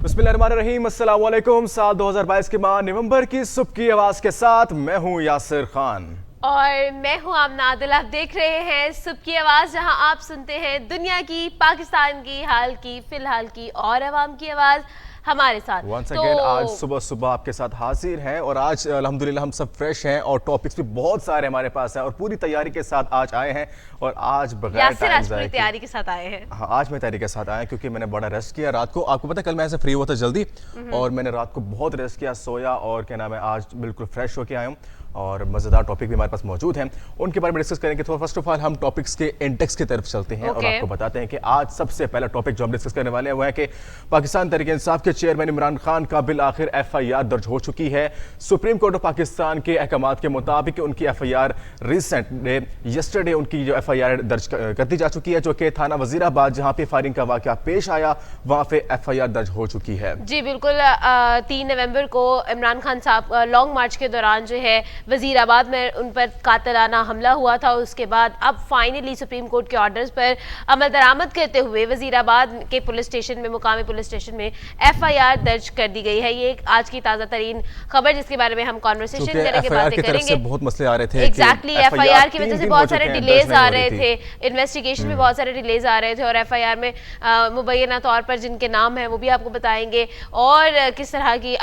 बिस्मिल्लाहिर्रहमानिर्रहीम, अस्सलाम वालेकुम। साल 2022 के माह नवंबर की सुबह की आवाज के साथ मैं हूं यासिर खान और मैं हूं आमना आदिल। आप देख रहे हैं सुबह की आवाज़, जहां आप सुनते हैं दुनिया की, पाकिस्तान की, हाल की, फिलहाल की और अवाम की आवाज़ हमारे साथ। वंस अगेन आज सुबह सुबह आपके साथ हाजिर हैं और आज अल्हम्दुलिल्लाह हम सब फ्रेश हैं और टॉपिक्स भी बहुत सारे हमारे पास हैं और पूरी तैयारी के साथ आज आए हैं। और आज बगैर टाइम पूरी तैयारी के साथ आए हैं। हाँ, आज मैं तैयारी के साथ आया क्योंकि मैंने बड़ा रेस्ट किया रात को। आपको पता है कल मैं ऐसे फ्री हुआ था जल्दी और मैंने रात को बहुत रेस्ट किया, सोया और क्या नाम है आज बिल्कुल फ्रेश होकर आया हूँ और मज़ेदार टॉपिक भी हमारे पास मौजूद हैं, उनके बारे में डिस्कस करेंगे। तो फर्स्ट ऑफ ऑल हम टॉपिक्स के इंडेक्स की तरफ चलते हैं और आपको बताते हैं कि आज सबसे पहला टॉपिक जो हम डिस्कस करने वाले हैं वो है कि पाकिस्तान तहरीक इंसाफ के चेयरमैन इमरान खान का बिल आखिर FIR दर्ज हो चुकी है। सुप्रीम कोर्ट ऑफ पाकिस्तान के अहकाम के मुताबिक उनकी FIR रिसेंट यस्टरडे उनकी जो FIR दर्ज कर दी जा चुकी है, जो कि थाना वजीराबाद जहाँ पे फायरिंग का वाक़या पेश आया वहाँ पे FIR दर्ज हो चुकी है। जी बिल्कुल। 3 नवंबर को इमरान खान साहब लॉन्ग मार्च के दौरान जो है वजीराबाद में उन पर कातिलाना हमला हुआ था। उसके बाद अब फाइनली सुप्रीम कोर्ट के ऑर्डर्स पर अमल दरामद करते हुए वजीराबाद के पुलिस स्टेशन में, मुकामी पुलिस स्टेशन में FIR दर्ज कर दी गई है। ये आज की ताज़ा तरीन खबर जिसके बारे में हम कॉन्वर्सेशन करेंगे, बातें करेंगे। बहुत मसले आ रहे थे एग्जैक्टली FIR की वजह से बहुत सारे डिलेज आ रहे थे, इन्वेस्टिगेशन में बहुत सारे डिलेज आ रहे थे और FIR में मुबैना तौर पर जिनके नाम है वो भी आपको बताएंगे और किस तरह की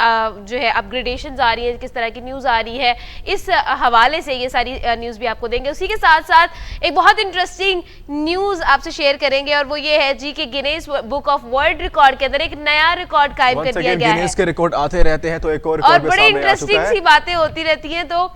जो है अपग्रेडेशन आ रही है, किस तरह की न्यूज़ आ रही है, इस हवाले से ये सारी न्यूज़ भी आपको देंगे। उसी के साथ साथ एक बहुत इंटरेस्टिंग न्यूज़ आपसे शेयर करेंगे और वो ये है जी कि Guinness book of world record के अंदर एक नया रिकॉर्ड कायम कर दिया गया है। गिनीज के रिकॉर्ड आते रहते हैं तो एक और बड़ी इंटरेस्टिंग सी बातें होती रहती हैं। तो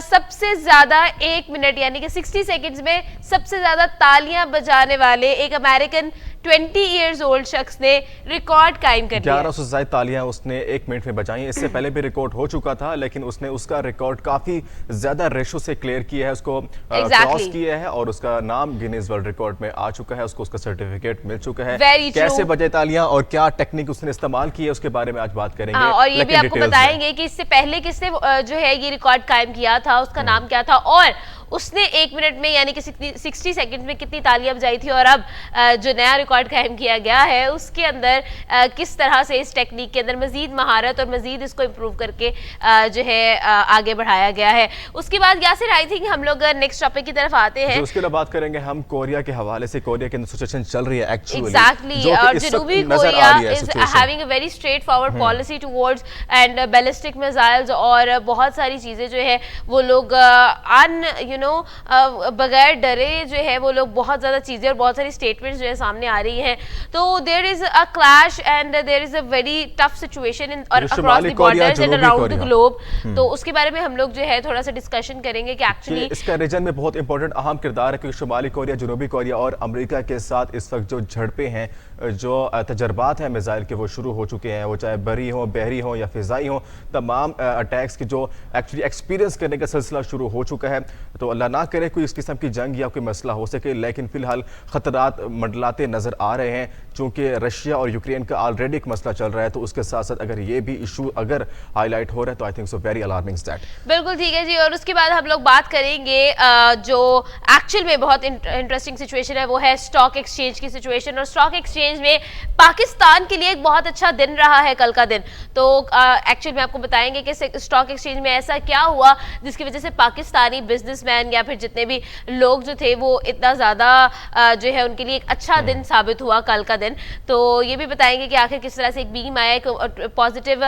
सबसे ज्यादा 1 मिनट यानी कि 60 सेकंड्स में सबसे ज्यादा तालियां बजाने वाले एक अमेरिकन 20 इयर्स ओल्ड शख्स ने रिकॉर्ड कायम कर दिया। 1100 से ज्यादा तालियां उसने 1 मिनट में बजाई। इससे पहले भी रिकॉर्ड हो चुका था लेकिन उसने उसका रिकॉर्ड काफी ज्यादा रेशो से क्लियर किया है, उसको क्रॉस किया है और उसका नाम गिनीज वर्ल्ड रिकॉर्ड में आ चुका है, उसको उसका सर्टिफिकेट मिल चुका है। कैसे बजे तालियां और क्या टेक्निक उसने इस्तेमाल की है उसके बारे में आज बात करेंगे। और ये भी आपको बताएंगे कि इससे पहले किसने जो है ये रिकॉर्ड कायम किया था, उसका नाम क्या था और उसने 1 मिनट में यानी कि 60 सेकंड में कितनी तालियां बजाई थी और अब जो नया रिकॉर्ड कायम किया गया है उसके अंदर किस तरह से इस टेक्निक के अंदर मजीद महारत और मजीद इसको इम्प्रूव करके जो है आगे बढ़ाया गया है। उसके बाद यासिर आई थिंक हम लोग नेक्स्ट टॉपिक की तरफ आते हैं। उसके बाद बात करेंगे हम कोरिया के हवाले से। कोरिया के अंदर सिचुएशन चल रही है एक्चुअली एग्जैक्टली और जनूबी Korea is having a very straightforward policy towards and ballistic missiles और बहुत सारी चीजें जो है वो लोग बगैर डरे जो है वो लोग बहुत ज्यादा चीजें और बहुत सारी स्टेटमेंट्स जो है सामने आ रही हैं। तो there is a clash and there is a very tough situation in और across the borders and around the globe. तो उसके बारे में हम लोग जो है थोड़ा सा डिस्कशन करेंगे कि एक्चुअली इसका रीजन में बहुत इंपॉर्टेंट अहम किरदार है क्योंकि शुमाली कोरिया, जनूबी कोरिया और अमेरिका के साथ इस वक्त जो झड़पें हैं, जो तजर्बात हैं मिसाइल के वो शुरू हो चुके हैं, वो चाहे बरी हो, बहरी हो या फिजाई हो, तमाम अटैक्स की जो एक्चुअली एक्सपीरियंस करने का सिलसिला शुरू हो चुका है। तो अल्लाह ना करे कोई इस किस्म की जंग या कोई मसला हो सके, लेकिन फिलहाल खतरात मंडलाते नजर आ रहे हैं चूंकि रशिया और यूक्रेन का ऑलरेडी एक मसला चल रहा है। तो उसके साथ साथ अगर ये भी इशू अगर हाईलाइट हो रहा है तो I think so very alarming that. बिल्कुल ठीक है जी। और उसके बाद हम लोग बात करेंगे जो एक्चुअल में बहुत इंटरेस्टिंग सिचुएशन है वो है स्टॉक एक्सचेंज की सिचुएशन। और स्टॉक एक्सचेंज में पाकिस्तान के लिए एक बहुत अच्छा दिन रहा है कल का दिन। तो एक्चुअल में आपको बताएंगे कि स्टॉक एक्सचेंज में ऐसा क्या हुआ जिसकी वजह से पाकिस्तानी बिजनेसमैन या फिर जितने भी लोग जो थे वो इतना ज्यादा जो है उनके लिए एक अच्छा दिन साबित हुआ कल का दिन। तो ये भी बताएंगे कि आखिर किस तरह से एक बीम आया, एक पॉजिटिव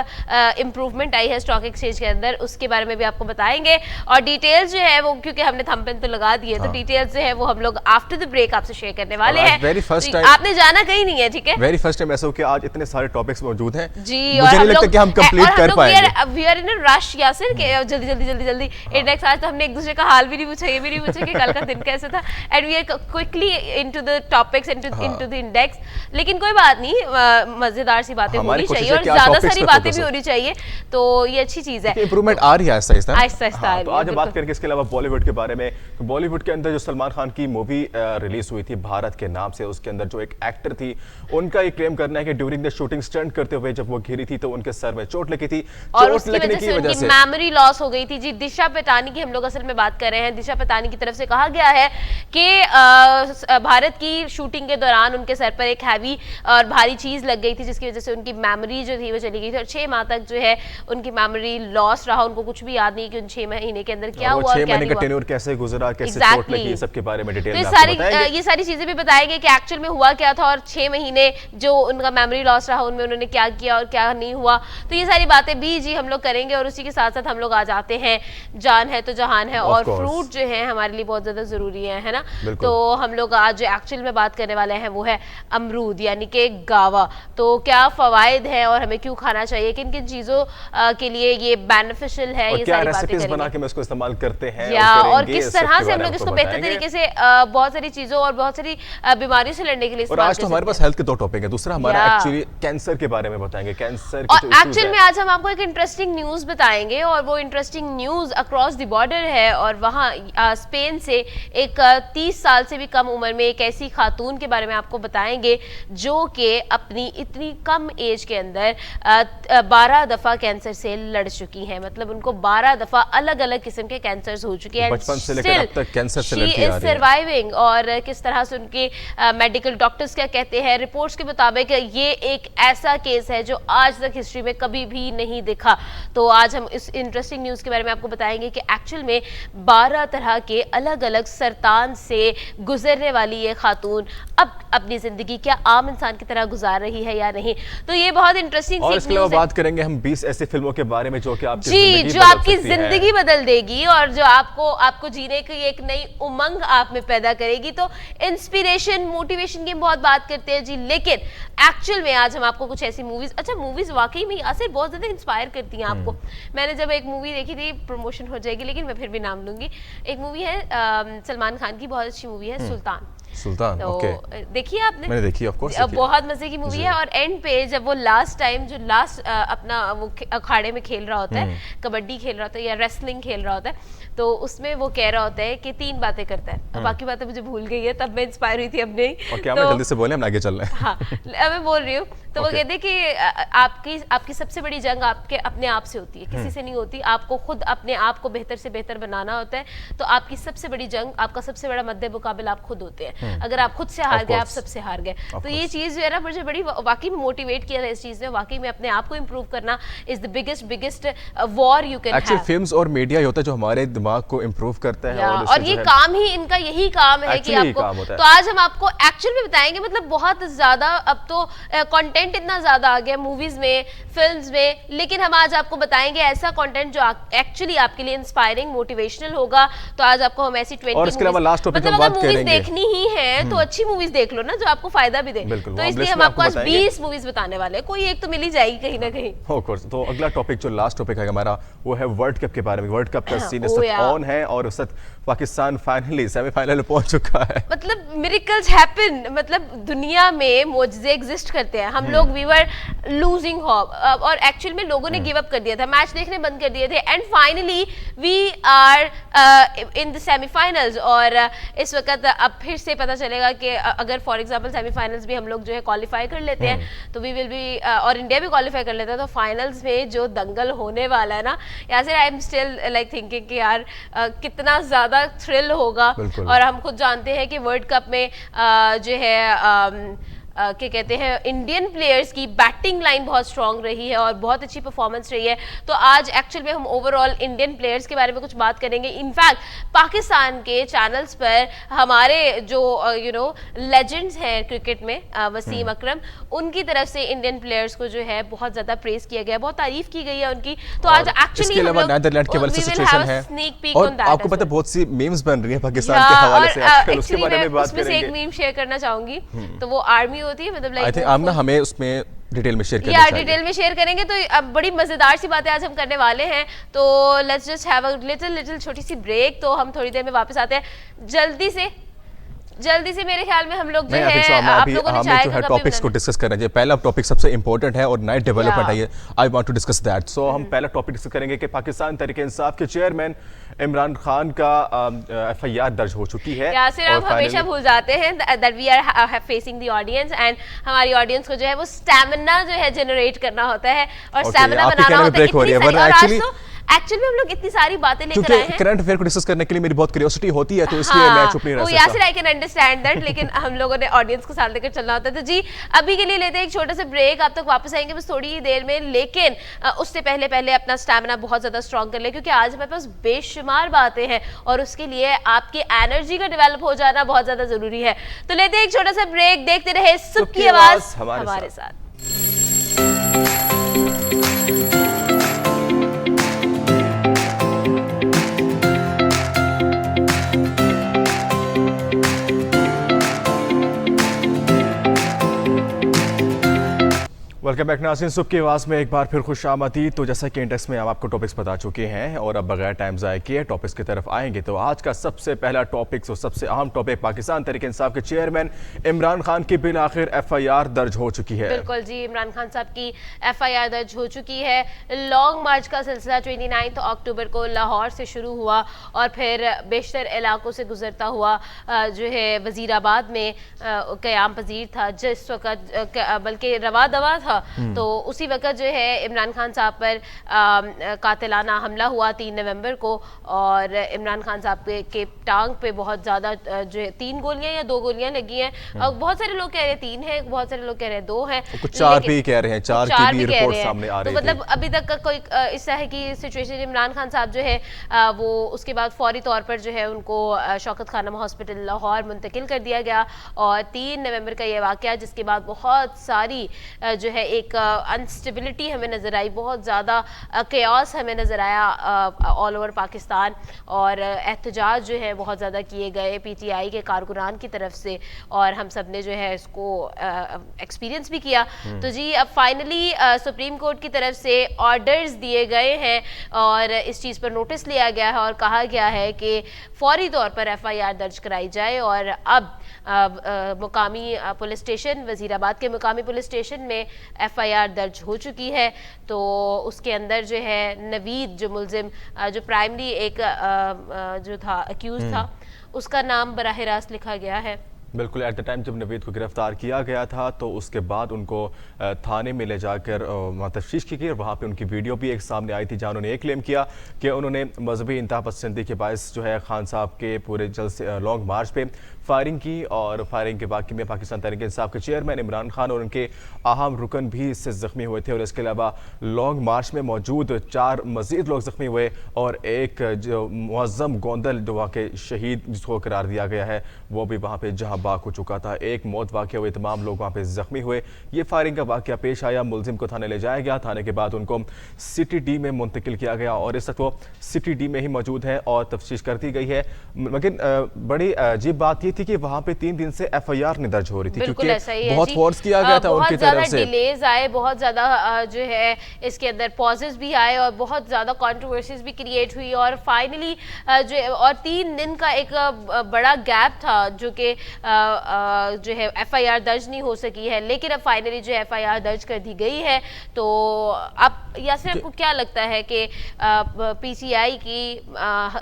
इंप्रूवमेंट आई है स्टॉक एक्सचेंज के अंदर, उसके बारे में भी आपको बताएंगे। और डिटेल्स जो है वो क्योंकि हमने थंबनेल तो लगा दिए तो डिटेल्स जो है वो हम लोग आफ्टर द ब्रेक आपसे शेयर करने वाले हैं। आपने जाना कहीं नहीं है, ठीक है। वेरी फर्स्ट टाइम ऐसा हो कि आज इतने सारे टॉपिक्स मौजूद हैं जी, मुझे नहीं लगता कि हम कंप्लीट कर पाएंगे। We are in a rush Yasir के जल्दी जल्दी जल्दी जल्दी इंडेक्स। आज तो हमने एक दूसरे का हाल भी नहीं पूछा, ये भी नहीं पूछा कि कल का दिन कैसे था and we are quickly into the topics into the index. लेकिन कोई बात नहीं, मजेदार सी बातें होनी चाहिए और ज्यादा सारी बातें भी होनी चाहिए, तो ये अच्छी चीज है। इंप्रूवमेंट आ रही है आहिस्ता आहिस्ता आहिस्ता। तो आज बात करेंगे इसके अलावा बॉलीवुड के बारे में। बॉलीवुड के अंदर जो सलमान खान की मूवी रिलीज हुई थी भारत के नाम से, उसके अंदर जो एक एक्टर थी उनका ये क्लेम करना है कि ड्यूरिंग द शूटिंग स्टंट करते हुए जब वो गिरी थी तो उनके सर में चोट लगी थी, और चोट उसकी लगने वजह की से वजह उनकी से मेमोरी लॉस हो गई थी। जी, दिशा पटानी की हम लोग असल में बात कर रहे हैं। दिशा पटानी की तरफ से कहा गया है कि भारत की शूटिंग के दौरान उनके सर पर एक हैवी और भारी चीज लग गई थी, जिसकी वजह से उनकी मेमोरी जो थी वो चली गई थी और 6 माह तक जो है उनकी मेमोरी लॉस रहा। उनको कुछ भी याद नहीं कि उन 6 महीने के अंदर क्या हुआ, 6 महीने का टेन्योर कैसे गुजरा, कैसे चोट लगी, सबके बारे में डिटेल में आपको बताएंगे। ये सारी चीजें भी बताएंगे कि एक्चुअल में हुआ क्या था और 6 महीने जो उनका मेमोरी लॉस रहा उनमें उन्होंने क्या किया और क्या नहीं हुआ। तो ये सारी बातें भी जी हम लोग करेंगे और उसी के साथ साथ हम लोग आ जाते हैं जान है तो जहान है और फ्रूट जो है हमारे लिए बहुत ज्यादा जरूरी है ना। तो हम लोग आज जो एक्चुअल में बात करने वाले हैं वो है अमरूद यानी कि गावा। तो क्या फवायद है और हमें क्यों खाना चाहिए, किन किन चीजों के लिए ये बेनिफिशियल है, ये सारी बातें करेंगे। बना के इसको इस्तेमाल करते हैं और किस तरह से हम लोग इसको बेहतर तरीके से बहुत सारी चीजों और बहुत सारी बीमारियों से लड़ने के लिए और आज तो हमारे पास हेल्थ के 2 टॉपिक है। दूसरा हमारा एक्चुअली कैंसर के बारे में बताएंगे, कैंसर और एक्चुअल में आज हम आपको एक इंटरेस्टिंग न्यूज बताएंगे और वो interesting news across the border है और वहाँ स्पेन से एक 30 साल से भी कम उम्र में एक ऐसी खातून के बारे में आपको बताएंगे जो कि अपनी इतनी कम एज के अंदर 12 दफा कैंसर से लड़ चुकी हैं। मतलब उनको 12 दफा अलग अलग किस्म के कैंसर हो चुके हैं, बचपन से लेकर अब तक कैंसर से लड़ती आ रही है। सर्वाइविंग और किस तरह से उनके मेडिकल डॉक्टर्स क्या कहते हैं। रिपोर्ट्स के मुताबिक ये एक ऐसा केस है जो आज तक हिस्ट्री में कभी भी नहीं दिखा। तो आज हम इस इंटरेस्टिंग न्यूज के बारे में आपको बताएंगे कि एक्चुअल में 12 तरह के अलग अलग सरतान से गुजरने वाली ये खातून अब अपनी जिंदगी क्या आम इंसान की तरह गुजार रही है या नहीं। तो ये बहुत इंटरेस्टिंग और इसके अलावा बात करेंगे हम 20 ऐसी फिल्मों के बारे में जो कि आपकी जिंदगी बदल देगी और जो आपको जीने की एक नई उमंग आप में पैदा करेगी। तो इंस्पिरेशन मोटिवेशन की बहुत बात करते हैं जी, लेकिन एक्चुअल में आज हम आपको कुछ ऐसी मूवीज, अच्छा मूवीज वाकई में यासिर बहुत ज्यादा इंस्पायर करती हैं आपको। मैंने जब एक मूवी देखी थी, प्रमोशन हो जाएगी लेकिन मैं फिर भी नाम लूंगी, एक मूवी है सलमान खान की, बहुत अच्छी मूवी है सुल्तान। तो ओके, देखिए आपने? मैंने देखी, ऑफ कोर्स। बहुत मजे की मूवी है और एंड पे जब वो लास्ट अपना वो अखाड़े में खेल रहा होता है, कबड्डी खेल रहा होता है या रेसलिंग खेल रहा होता है, तो उसमें वो कह रहा होता है कि 3 बातें करता है। बाकी बातें मुझे भूल गई है, तब मैं इंस्पायर हुई थी अपने ही। क्या मैं जल्दी से बोले, हम आगे चल रहे हैं। हाँ, मैं बोल रही हूँ। तो वो कहते हैं कि आपकी सबसे बड़ी जंग आपके अपने आप से होती है, किसी से नहीं होती। आपको खुद अपने आप को बेहतर से बेहतर बनाना होता है। तो आपकी सबसे बड़ी जंग, आपका सबसे बड़ा मद्दे मुकाबिल आप खुद होते हैं। अगर आप खुद से हार गए, आप सबसे हार गए। तो ये चीज जो है ना, मुझे बड़ी वाकई में मोटिवेट किया था इस चीज ने। वाकई में अपने आप को इंप्रूव करना is the biggest war you can have. Actually films और मीडिया होता है जो हमारे दिमाग को इंप्रूव करता है और ये काम ही इनका यही काम है कि आपको। तो आज हम आपको एक्चुअल में बताएंगे, मतलब बहुत ज्यादा अब तो कंटेंट इतना ज्यादा आ गया मूवीज में, फिल्म्स में, लेकिन हम आज आपको बताएंगे ऐसा कंटेंट जो एक्चुअली आपके लिए इंस्पायरिंग मोटिवेशनल होगा। तो आज आपको हम ऐसी 20 और इसके अलावा लास्ट टॉपिक हम बात करेंगे, देखनी ही है तो अच्छी मूवीज देख लो ना जो आपको फायदा भी दे। तो इसलिए हम आपको आज 20 मूवीज बताने वाले हैं, कोई एक तो मिल ही जाएगी कहीं ना कहीं। Of course. तो अगला टॉपिक जो लास्ट टॉपिक है हमारा वो है वर्ल्ड कप के बारे में। वर्ल्ड कप का सीन इस वक्त ऑन है और उस वक्त पाकिस्तान फाइनली सेमीफाइनल में पहुंच चुका है। मतलब मिरेकल्स हैपन, मतलब दुनिया में मौजज़े एग्जिस्ट करते हैं। हम लोग वी वर लूजिंग होप और एक्चुअल में लोगों ने गिव अप कर दिया था, मैच देखने बंद कर दिए थे and finally we are in the semifinals. और इस वक्त अब फिर से पता चलेगा कि अगर फॉर एग्जांपल सेमीफाइनल्स भी हम लोग जो है क्वालिफाई कर लेते हैं तो वी विल बी और इंडिया भी क्वालिफाई कर लेता है तो फाइनल्स में जो दंगल होने वाला है ना, यार I am still like thinking कि यार कितना ज्यादा थ्रिल होगा। और हम खुद जानते हैं कि वर्ल्ड कप में जो है क्या कहते हैं, इंडियन प्लेयर्स की बैटिंग लाइन बहुत स्ट्रांग रही है और बहुत अच्छी परफॉर्मेंस रही है। तो आज एक्चुअल में हम ओवरऑल इंडियन प्लेयर्स के बारे में कुछ बात करेंगे। इनफैक्ट पाकिस्तान के चैनल्स पर हमारे जो लेजेंड्स हैं क्रिकेट में, वसीम अकरम, उनकी तरफ से इंडियन प्लेयर्स को जो है बहुत ज्यादा प्रेज किया गया, बहुत तारीफ की गई है उनकी। तो आज एक्चुअली नीदरलैंड के वाले सिचुएशन है और आपको पता है बहुत सी मीम्स बन रही है पाकिस्तान के हवाले से आजकल, उसके बारे में बात करेंगे। एक मीम शेयर करना चाहूंगी, तो वो आर्मी होती है, मतलब आई थिंक आमना हमें उसमें डिटेल में शेयर करना चाहिए। डिटेल में शेयर करेंगे। तो अब बड़ी मजेदार सी बातें आज हम करने वाले हैं। तो let's just have a little छोटी सी ब्रेक। तो हम थोड़ी देर में वापस आते हैं जल्दी से। जल्दी से मेरे ख्याल में हम लोग जो नहीं, I think so, है हम आप अभी लोगों ने हमें चाय जो का है कप भी टॉपिक्स को बना- डिस्कस करना चाहिए। पहला टॉपिक सबसे इंपॉर्टेंट है और नई डेवलपमेंट है Yeah. ये, I want to discuss that. So हम पहला टॉपिक डिस्कस करेंगे कि पाकिस्तान तहरीक इंसाफ के चेयरमैन इमरान खान का FIR दर्ज हो चुकी है। यासिर, और आप हमेशा finally- भूल जाते हैं that we are facing the audience and हमारी ऑडियंस को जो है वो स्टैमिना जो है जनरेट करना होता है और Okay, स्टैमिना आपके बनाना कहने में होता है break हो रही है, इतनी सारी- वरना और आज actually- तो एक्चुअली में हम लोग इतनी सारी बातें लेकर क्योंकि आए हैं। करंट अफेयर को डिस्कस करने के लिए मेरी बहुत क्यूरियोसिटी होती है, तो इसलिए मैं चुप नहीं रह वो सकता। Yasir, I can understand that, लेकिन हम लोगों ने ऑडियंस को साथ लेकर चलना होता है। तो जी अभी के लिए लेते हैं एक छोटा सा ब्रेक, आप तक वापस आएंगे बस थोड़ी ही देर में, लेकिन उससे पहले पहले अपना स्टैमिना बहुत ज्यादा स्ट्रॉन्ग कर ले, क्योंकि आज हमारे पास बेशुमार बातें हैं और उसके लिए आपकी एनर्जी का डेवलप हो जाना बहुत ज्यादा जरूरी है। तो लेते हैं एक छोटा सा ब्रेक, देखते रहे सुबह की आवाज हमारे साथ। वेलकम बैक नाज़रीन, सुबह की आवाज़ में एक बार फिर खुश आमदीद। तो जैसा कि इंडेक्स में हम आपको टॉपिक्स बता चुके हैं और अब बगैर टाइम ज़ाया किए टॉपिक्स की तरफ आएंगे। तो आज का सबसे पहला टॉपिक और सबसे अहम टॉपिक, पाकिस्तान तहरीक इंसाफ के चेयरमैन इमरान खान की बिल आखिर FIR दर्ज हो चुकी है। बिल्कुल जी, इमरान खान साहब की FIR दर्ज हो चुकी है। लॉन्ग मार्च का सिलसिला 29 अक्टूबर को लाहौर से शुरू हुआ और फिर बेशतर इलाकों से गुजरता हुआ जो है वजीराबाद में क़याम पजीर था, जिस वक्त बल्कि रवा दवा था। तो उसी वक्त जो है इमरान खान साहब पर कातिलाना हमला हुआ 3 नवंबर को, और इमरान खान साहब के टांग पे बहुत ज़्यादा जो है 3 गोलियां या 2 गोलियां लगी हैं। और बहुत सारे लोग कह रहे हैं 3 है, बहुत सारे लोग कह रहे हैं 2 है, कुछ 4 भी कह रहे हैं, 4 की भी रिपोर्ट सामने आ रही तो थी। मतलब अभी तक का कोई इस तरह की सिचुएशन, इमरान खान साहब जो है वो उसके बाद फौरी तौर पर जो है उनको शौकत खानम हॉस्पिटल लाहौर मुंतकिल कर दिया गया। और 3 नवंबर का ये वाक़या, जिसके बाद बहुत सारी जो है एक अनस्टेबिलिटी हमें नज़र आई, बहुत ज़्यादा केओस हमें नज़र आया ऑल ओवर पाकिस्तान, और एहतजाज जो है बहुत ज़्यादा किए गए PTI के कारकुनान की तरफ से, और हम सब ने जो है इसको एक्सपीरियंस भी किया। तो जी अब फाइनली सुप्रीम कोर्ट की तरफ से ऑर्डर्स दिए गए हैं और इस चीज़ पर नोटिस लिया गया है और कहा गया है कि फौरी तौर पर FIR दर्ज कराई जाए। और अब मुकामी पुलिस स्टेशन, वजीराबाद के मुकामी पुलिस स्टेशन में FIR दर्ज हो चुकी है। तो उसके अंदर जो है नवीद, जो मुलजिम, जो प्राइमरी एक जो था अक्यूज था, उसका नाम बराह रास्त लिखा गया है। बिल्कुल, एट द टाइम जब नवीद को गिरफ्तार किया गया था तो उसके बाद उनको थाने में ले जाकर वहाँ तफ्तीश की गई और वहाँ पे उनकी वीडियो भी एक सामने आई थी, जहाँ उन्होंने एक क्लेम किया कि उन्होंने मजहबी इंतहा पसंदी के बायस जो है खान साहब के पूरे जलसे लॉन्ग मार्च पे फायरिंग की, और फायरिंग के वाक़े में पाकिस्तान तहरीक इंसाफ के चेयरमैन इमरान खान और उनके अहम रुकन भी इससे ज़ख्मी हुए थे। और इसके अलावा लॉन्ग मार्च में मौजूद 4 मज़ीद लोग ज़ख्मी हुए और एक जो मुअज़्ज़म गोंदल जो वहाँ के शहीद जिसको करार दिया गया है वो भी वहाँ पर जहाँ बाग हो चुका था। एक मौत वाक़या हुई, तमाम लोग वहाँ पे ज़ख्मी हुए। ये फायरिंग का वाक़या पेश आया, मुलजिम को थाने ले जाया गया, थाने के बाद उनको सिटी डी में मुंतकिल किया गया और इस वक्त वो सिटी डी में ही मौजूद है और तफ्तीश कर दी गई है। लेकिन बड़ी अजीब बात ये थी कि वहाँ पे 3 दिन से FIR नहीं दर्ज हो रही थी, बिल्कुल ऐसा ही है बहुत जी। फोर्स किया गया था उनकी तरफ से, डिलेज आए, बहुत ज्यादा जो है इसके अंदर पॉजेस भी आए और बहुत ज्यादा कंट्रोवर्सीज भी क्रिएट हुई, और फाइनली जो और 3 दिन का एक बड़ा गैप था जो कि जो है FIR दर्ज नहीं हो सकी है। लेकिन अब फाइनली जो FIR दर्ज कर दी गई है। तो अब यासिर, आपको क्या लगता है कि PCI की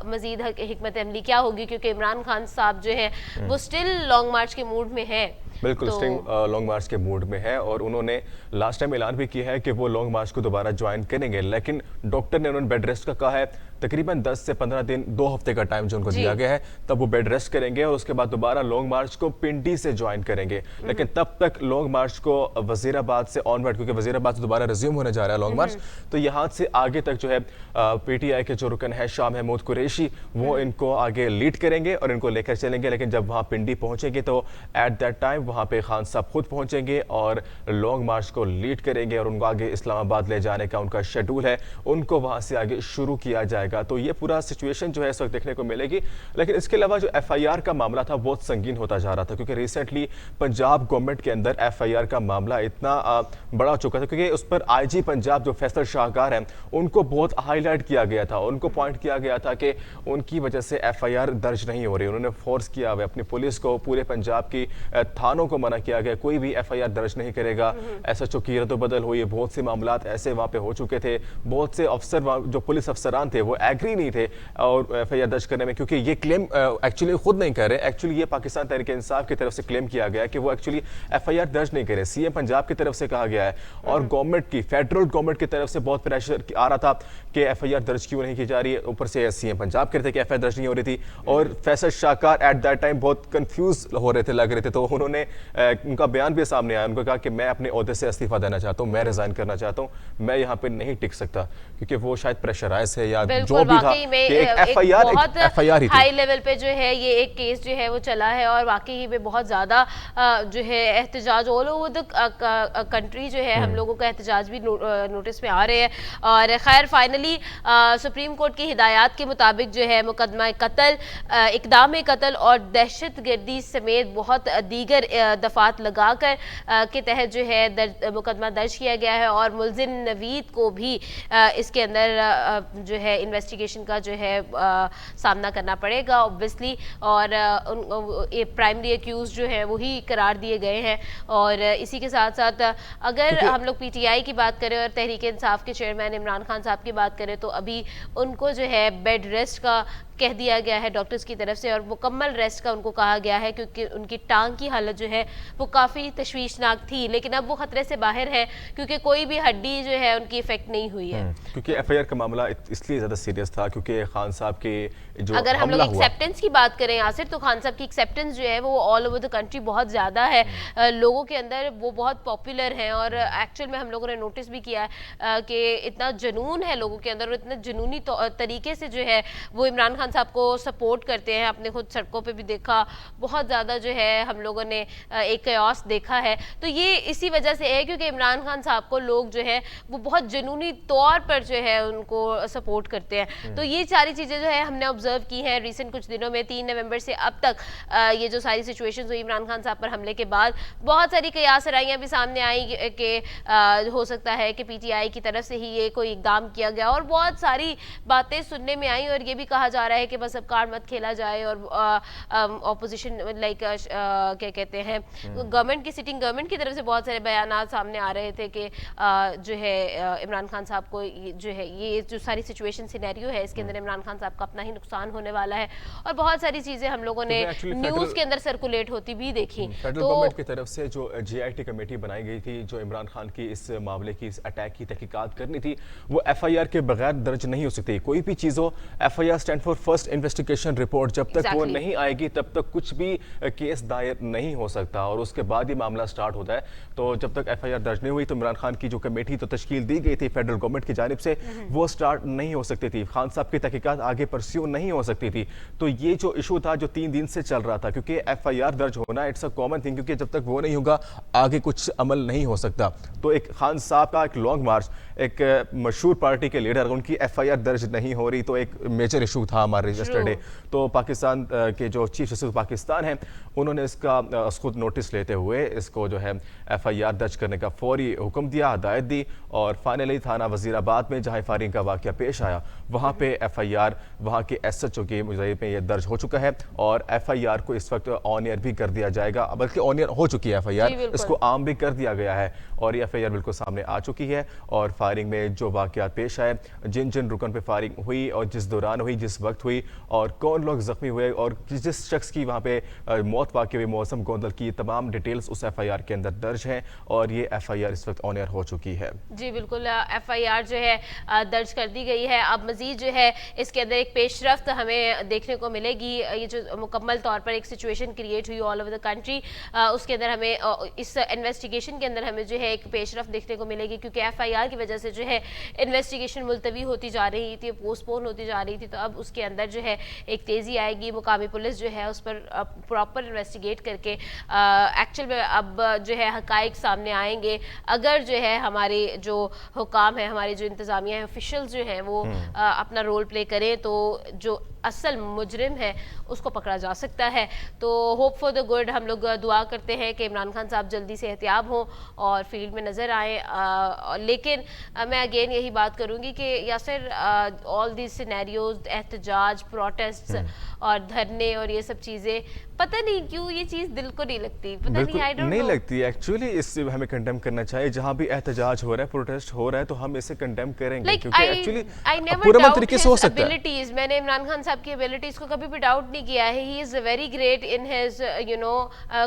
मजीद हिकमत अमली क्या होगी, क्योंकि इमरान खान साहब जो है वो स्टिल लॉन्ग मार्च के मूड में है? बिल्कुल, स्टिंग लॉन्ग मार्च के मूड में है और उन्होंने लास्ट टाइम ऐलान भी किया है कि वो लॉन्ग मार्च को दोबारा ज्वाइन करेंगे, लेकिन डॉक्टर ने उन्होंने बेड रेस्ट का कहा है। तकरीबन 10 से 15 दिन, 2 हफ्ते का टाइम जो उनको दिया गया है, तब वो बेड रेस्ट करेंगे और उसके बाद दोबारा लॉन्ग मार्च को पिंडी से ज्वाइन करेंगे। लेकिन तब तक लॉन्ग मार्च को वजीराबाद से ऑनवर्ड, क्योंकि वजीराबाद से दोबारा रिज्यूम होने जा रहा है लॉन्ग मार्च, तो यहाँ से आगे तक जो है PTI के जो रुकन है शाह महमूद कुरैशी, वो इनको आगे लीड करेंगे और इनको लेकर चलेंगे। लेकिन जब वहाँ पिंडी पहुंचेंगे तो एट दैट टाइम वहाँ पे खान साहब खुद पहुंचेंगे और लॉन्ग मार्च को लीड करेंगे और उनको आगे इस्लामाबाद ले जाने का उनका शेड्यूल है, उनको वहाँ से आगे शुरू किया जाएगा। जाएगा। तो ये पूरा सिचुएशन जो है इस वक्त देखने को मिलेगी। लेकिन इसके अलावा जो FIR का मामला था बहुत संगीन होता जा रहा था, क्योंकि रिसेंटली पंजाब गवर्नमेंट के अंदर FIR का मामला इतना बड़ा हो चुका था, क्योंकि उस पर IG पंजाब जो फैसल शाहकार हैं उनको बहुत हाईलाइट किया गया था, उनको पॉइंट किया गया था कि उनकी वजह से FIR दर्ज नहीं हो रही। उन्होंने फोर्स किया हुआ अपनी पुलिस को, पूरे पंजाब की थानों को मना किया गया, कोई भी FIR दर्ज नहीं करेगा। SHO की रद्दबदल हुई, बहुत से मामला ऐसे वहाँ पे हो चुके थे, बहुत से अफसर जो पुलिस अफसरान थे वो एग्री नहीं थे और FIR दर्ज करने में, क्योंकि ये क्लेम एक्चुअली खुद नहीं कर रहे, एक्चुअली ये पाकिस्तान तहरीक इंसाफ की तरफ से क्लेम किया गया कि वो एक्चुअली FIR दर्ज नहीं करे। CM पंजाब की तरफ से कहा गया है और गवर्नमेंट की, फेडरल गवर्नमेंट की तरफ से बहुत प्रेशर आ रहा था कि FIR दर्ज क्यों नहीं की जा रही है। ऊपर से CM पंजाब कहते थे कि FIR दर्ज नहीं हो रही थी और फैसल शाहकार एट दैट टाइम बहुत कंफ्यूज हो रहे थे, लग रहे थे। तो उन्होंने उनका बयान भी सामने आया, उनको कहा कि मैं अपने ओहदे से इस्तीफा देना चाहता हूँ, मैं रिजाइन करना चाहता हूँ, मैं यहाँ पे नहीं टिक सकता, क्योंकि वो शायद प्रेशराइज है या जो भी था कि एक FIR ही हाई लेवल पे जो है ये एक केस जो है वो चला है और वाकई में बहुत ज्यादा जो है एहतजाज ऑल ओवर द कंट्री जो है हम लोगों का एहतजाज भी नोटिस में आ रहे हैं। और खैर फाइनली सुप्रीम कोर्ट की हिदायत के मुताबिक जो है मुकदमा कत्ल, इकदाम कत्ल और दहशत गर्दी समेत बहुत दीगर दफात लगाकर के तहत जो है मुकदमा दर्ज किया गया है और मुलजिम नवीद को भी इसके अंदर जो है इन्वेस्टिगेशन का जो है सामना करना पड़ेगा ऑब्वियसली। और प्राइमरी एक्यूज जो है वही करार दिए गए हैं। और इसी के साथ साथ अगर हम लोग PTI की बात करें और तहरीक इंसाफ के चेयरमैन इमरान खान साहब की बात करें तो अभी उनको जो है बेड रेस्ट का कह दिया गया है डॉक्टर्स की तरफ से और मुकम्मल रेस्ट का उनको कहा गया है, क्योंकि उनकी टांग की हालत जो है वो काफ़ी तशवीशनाक थी। लेकिन अब वो खतरे से बाहर है क्योंकि कोई भी हड्डी जो है उनकी इफेक्ट नहीं हुई है। क्योंकि FIR का मामला इसलिए ज़्यादा सीरियस था क्योंकि खान साहब के जो अगर हम लोग एक्सेप्टेंस की बात करें यासिर, तो खान साहब की एक्सेप्टेंस जो है वो ऑल ओवर द कंट्री बहुत ज़्यादा है, लोगों के अंदर वो बहुत पॉपुलर हैं। और एक्चुअल में हम लोगों ने नोटिस भी किया है कि इतना जुनून है लोगों के अंदर और इतना जुनूनी तरीके से जो है वो इमरान खान साहब को सपोर्ट करते हैं। आपने खुद सड़कों पे भी देखा, बहुत ज़्यादा जो है हम लोगों ने एक कयास देखा है। तो ये इसी वजह से है क्योंकि इमरान खान साहब को लोग जो है वो बहुत जुनूनी तौर पर जो है उनको सपोर्ट करते हैं। तो ये सारी चीज़ें जो है हमने ऑब्जर्व की हैं रिसेंट कुछ दिनों में। 3 नवंबर से अब तक ये जो सारी सिचुएशंस हुई इमरान खान साहब पर हमले के बाद, बहुत सारी कयासराइयाँ भी सामने आई कि हो सकता है कि PTI की तरफ से ही ये कोई इकदाम किया गया और बहुत सारी बातें सुनने में आई। और ये भी कहा जा रहा है कि बस अब कार्ड मत खेला जाए और ऑपोजिशन लाइक क्या कहते हैं गवर्नमेंट की सिटिंग गवर्नमेंट की तरफ से बहुत सारे बयान सामने आ रहे थे कि जो है इमरान खान साहब को जो है ये जो सारी सिचुएशन सिनेरियो है इसके अंदर इमरान खान साहब का अपना ही नुकसान होने वाला है। और बहुत सारी चीज़ें हम लोगों ने न्यूज़ के अंदर सर्कुलेट होती भी देखी। फेडरल गवर्नमेंट की तरफ से जो GIT कमेटी बनाई गई थी जो इमरान खान की इस मामले की, इस अटैक की तहकीकात करनी थी, वो FIR के बगैर दर्ज नहीं हो सकती। कोई भी चीज़ हो, FIR stand for first investigation report, जब तक वो नहीं आएगी तब तक कुछ भी केस दायर नहीं हो सकता और उसके बाद ही मामला स्टार्ट होता है। तो जब तक FIR दर्ज नहीं हुई तो इमरान खान की जो कमेटी तो तश्कील दी गई थी फेडरल गवर्नमेंट की जानिब से, वो स्टार्ट नहीं हो सकती थी, खान साहब की तहकीकात आगे परस्यू नहीं हो सकती थी। तो ये जो इशू था जो 3 दिन से चल रहा था, क्योंकि FIR दर्ज होना इट्स अ कॉमन थिंग, क्योंकि जब तक वो नहीं होगा आगे कुछ अमल नहीं हो सकता। तो एक खान साहब का एक लॉन्ग मार्च, एक मशहूर पार्टी के लीडर, उनकी FIR दर्ज नहीं हो रही तो एक मेजर इशू था हमारे यस्टरडे। तो पाकिस्तान के जो चीफ जस्टिस पाकिस्तान हैं उन्होंने इसका खुद नोटिस लेते हुए इसको जो है FIR दर्ज करने का फौरी हुक्म दिया, हदायत दी और फाइनली थाना वजीराबाद में जहां फायरिंग का वाकया पेश आया वहां पे FIR वहां के SHO के मुजाहिर में यह दर्ज हो चुका है और FIR को इस वक्त ऑन एयर भी कर दिया जाएगा, बल्कि ऑन एयर हो चुकी है FIR, इसको आम भी कर दिया गया है और ये FIR बिल्कुल सामने आ चुकी है। और फायरिंग में जो वाकयात पेश आए, जिन जिन रुकन पे फायरिंग हुई और जिस दौरान हुई, जिस वक्त हुई और कौन लोग जख्मी हुए और जिस शख्स की वहाँ पे मौत वाक़ई हुई, मौसम गोंदल की, तमाम डिटेल्स उस FIR के अंदर दर्ज हैं और ये FIR इस वक्त ऑन एयर हो चुकी है। जी बिल्कुल, FIR जो है दर्ज कर दी गई है। अब मजीद जो है इसके अंदर एक पेशरफ्त हमें देखने को मिलेगी। ये जो मुकम्मल तौर पर एक सिचुएशन क्रिएट हुई ऑल ओवर द कंट्री, उसके अंदर हमें इस इन्वेस्टिगेशन के अंदर हमें जो है एक पेशरफ्त देखने को मिलेगी, क्योंकि FIR की वजह से जो है इन्वेस्टिगेशन मुलतवी होती जा रही थी, पोस्टपोन होती जा रही थी। तो अब उसके अंदर जो है एक तेज़ी आएगी, मुकामी पुलिस जो है उस पर प्रॉपर इन्वेस्टिगेट करके एक्चुअल में अब जो है हकाइक सामने आएंगे। अगर जो है हमारे जो हुकाम है, हमारे जो इंतज़ामिया ऑफिशियल्स जो हैं वो अपना रोल प्ले करें तो जो असल मुजरिम है उसको पकड़ा जा सकता है। तो होप फॉर द गुड, हम लोग दुआ करते हैं कि इमरान खान साहब जल्दी से एहतियाब हों और फील्ड में नज़र आए। लेकिन मैं अगेन यही बात करूंगी कि यासिर, ऑल दीज सिनेरियोज, एहतजाज, प्रोटेस्ट और धरने और ये सब चीज़ें, पता नहीं क्यों ये चीज़ दिल को नहीं लगती, पता नहीं, आई डोंट नहीं नो। लगती एक्चुअली, इससे हमें कंडेम करना चाहिए। जहाँ भी एहतजाज हो रहा है, प्रोटेस्ट हो रहा है, तो हम इसे कंडेम करेंगे, क्योंकि एक्चुअली पूरा तरीके से हो सकता है। एबिलिटीज, मैंने इमरान खान साहब की एबिलिटीज को कभी भी डाउट नहीं किया है। He is very great in his